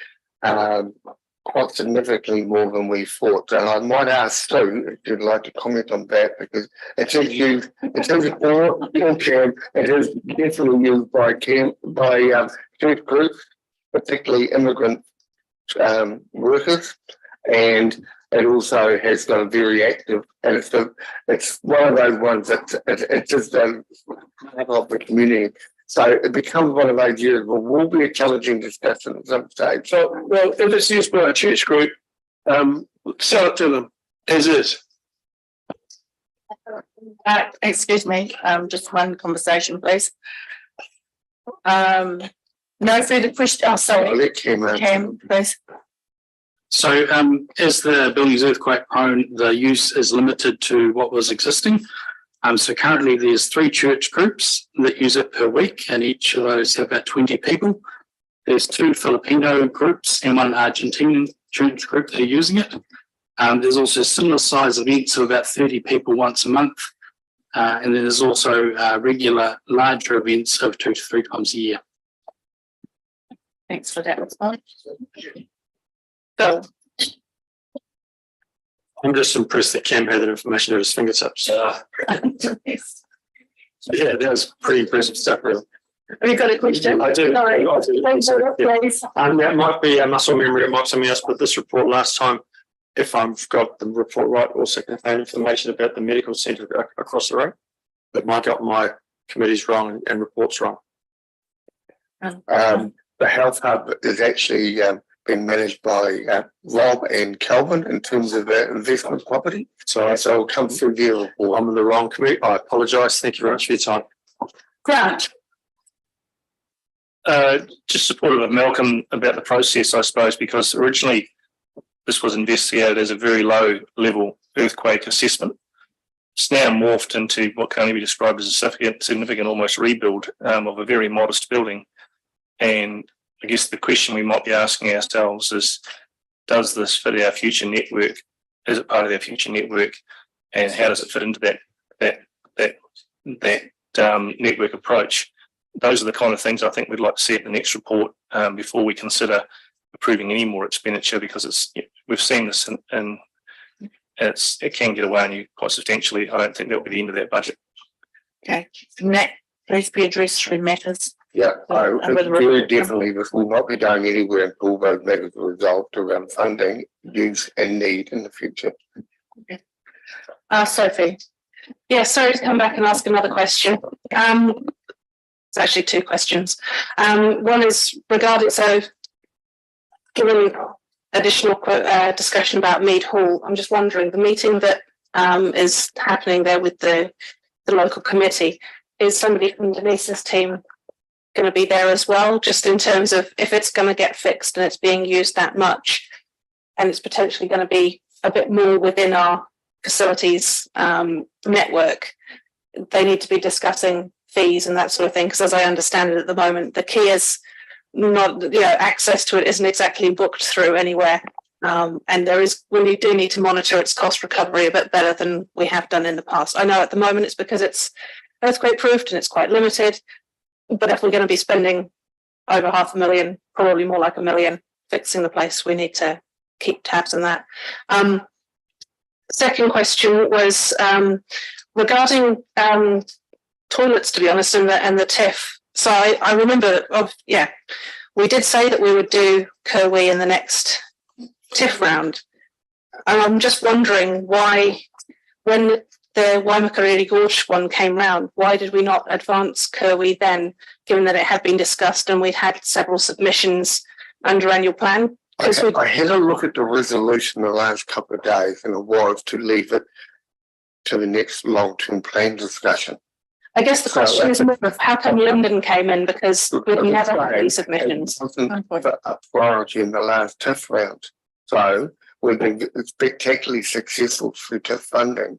quite significantly more than we thought. And I might ask Sue if you'd like to comment on that, because it is used, it is definitely used by church groups, particularly immigrant workers, and it also has got a very active, and it's one of those ones that it's just part of the community. So it becomes one of those years where will be a challenging discussion at some stage. So, well, if it's used by a church group, sell it to them as is. Excuse me, just one conversation, please. No further question. Oh, I'll sorry, let Kim answer. Cam, please. So as the building's earthquake prone, the use is limited to what was existing. So currently there's 3 church groups that use it per week, and each of those have about 20 people. There's 2 Filipino groups and 1 Argentinian church group that are using it. There's also similar size events of about 30 people once a month. And then there's also regular larger events of 2 to 3 times a year. Thanks for that response. So, I'm just impressed that Cam had that information at his fingertips. Yeah, that was pretty impressive stuff, really. have you got a question? I do. Sorry. I do. Thanks for that, Yeah. please. That might be a muscle memory, it might be something else, but this report last time, if I've got the report right, also contained information about the medical centre across the road. But I got my committees wrong and reports wrong. The health hub is actually being managed by Rob and Calvin in terms of their investment property. So it'll come through their report. I'm in the wrong committee. I apologise. Thank you very much for your time. Grant, Just supportive of Malcolm about the process, I suppose, because originally this was investigated as a very low level earthquake assessment. It's now morphed into what can only be described as a significant almost rebuild of a very modest building. And I guess the question we might be asking ourselves is, does this fit our future network? Is it part of our future network? And how does it fit into that network approach? Those are the kind of things I think we'd like to see at the next report before we consider approving any more expenditure, because we've seen this and it can get away on you quite substantially. I don't think that'll be the end of that budget. okay, Nat, please be addressed through matters. Yeah, with the very report. definitely, this will not be going anywhere until those matters are resolved around funding, use and need in the future. Sophie, Yeah, sorry to come back and ask another question. It's actually 2 questions. One is regarding, so given additional discussion about Mead Hall, I'm just wondering, the meeting that is happening there with the local committee, is somebody from Denise's team going to be there as well, just in terms of if it's going to get fixed and it's being used that much and it's potentially going to be a bit more within our facilities network, they need to be discussing fees and that sort of thing, because as I understand it at the moment, the key is not, access to it isn't exactly booked through anywhere, and we do need to monitor its cost recovery a bit better than we have done in the past. I know at the moment it's because it's earthquake proofed and it's quite limited, but if we're going to be spending over $500,000, probably more like $1 million fixing the place, we need to keep tabs on that. Second question was regarding toilets, to be honest, and the TIF. So I remember, we did say that we would do Kerwee in the next TIF round. And I'm just wondering why, when the Waimakariri Gorge one came round, why did we not advance Kerwee then, given that it had been discussed and we'd had several submissions under annual plan? I had a look at the resolution the last couple of days, and it was to leave it to the next long-term plan discussion. I guess the question is more of how come Linden came in, because we never had any submissions. It wasn't a priority in the last TIF round. So we've been spectacularly successful through TIF funding,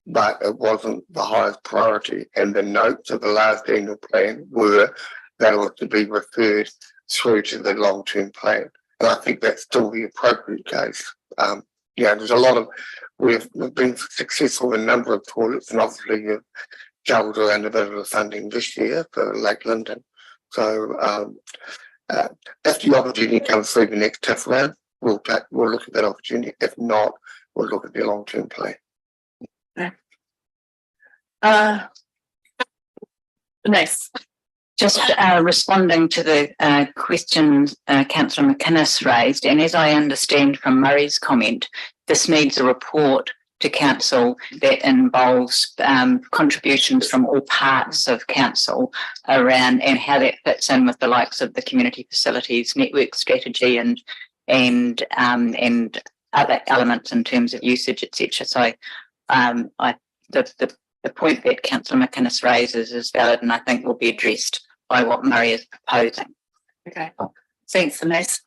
but it wasn't the highest priority. And the notes of the last annual plan were that it was to be referred through to the long-term plan. And I think that's still the appropriate case. There's a lot of, we've been successful in a number of toilets, and obviously you've juggled around a bit of the funding this year for Lake Linden. So if the opportunity comes through the next TIF round, we'll look at that opportunity. If not, we'll look at the long-term plan. Next. Just responding to the questions Councillor McInnes raised, and as I understand from Murray's comment, this needs a report to council that involves contributions from all parts of council around and how that fits in with the likes of the community facilities network strategy and other elements in terms of usage, etc. So the point that Councillor McInnes raises is valid and I think will be addressed by what Murray is proposing. Okay, thanks, Inez.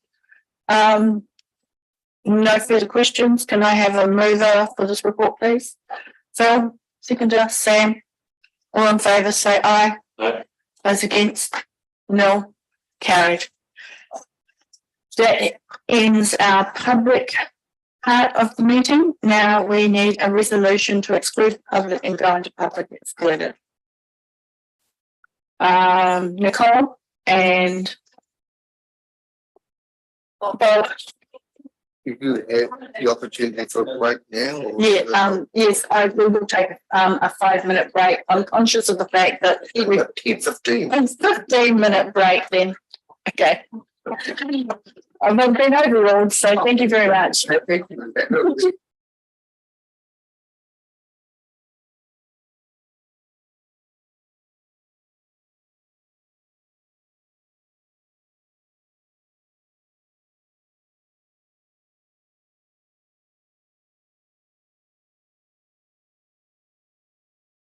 No further questions. Can I have a mover for this report, please? Phil, seconder, Sam. All in favour, say aye. Aye. Those against? No. Carried. That ends our public part of the meeting. Now we need a resolution to exclude public and go into public excluded. Nicole and Bob. You do have the opportunity for a break now? or- Yes, we will take a 5-minute break. I'm conscious of the fact that we 15. 15-minute break then. Okay. I've been overruled, so thank you very much.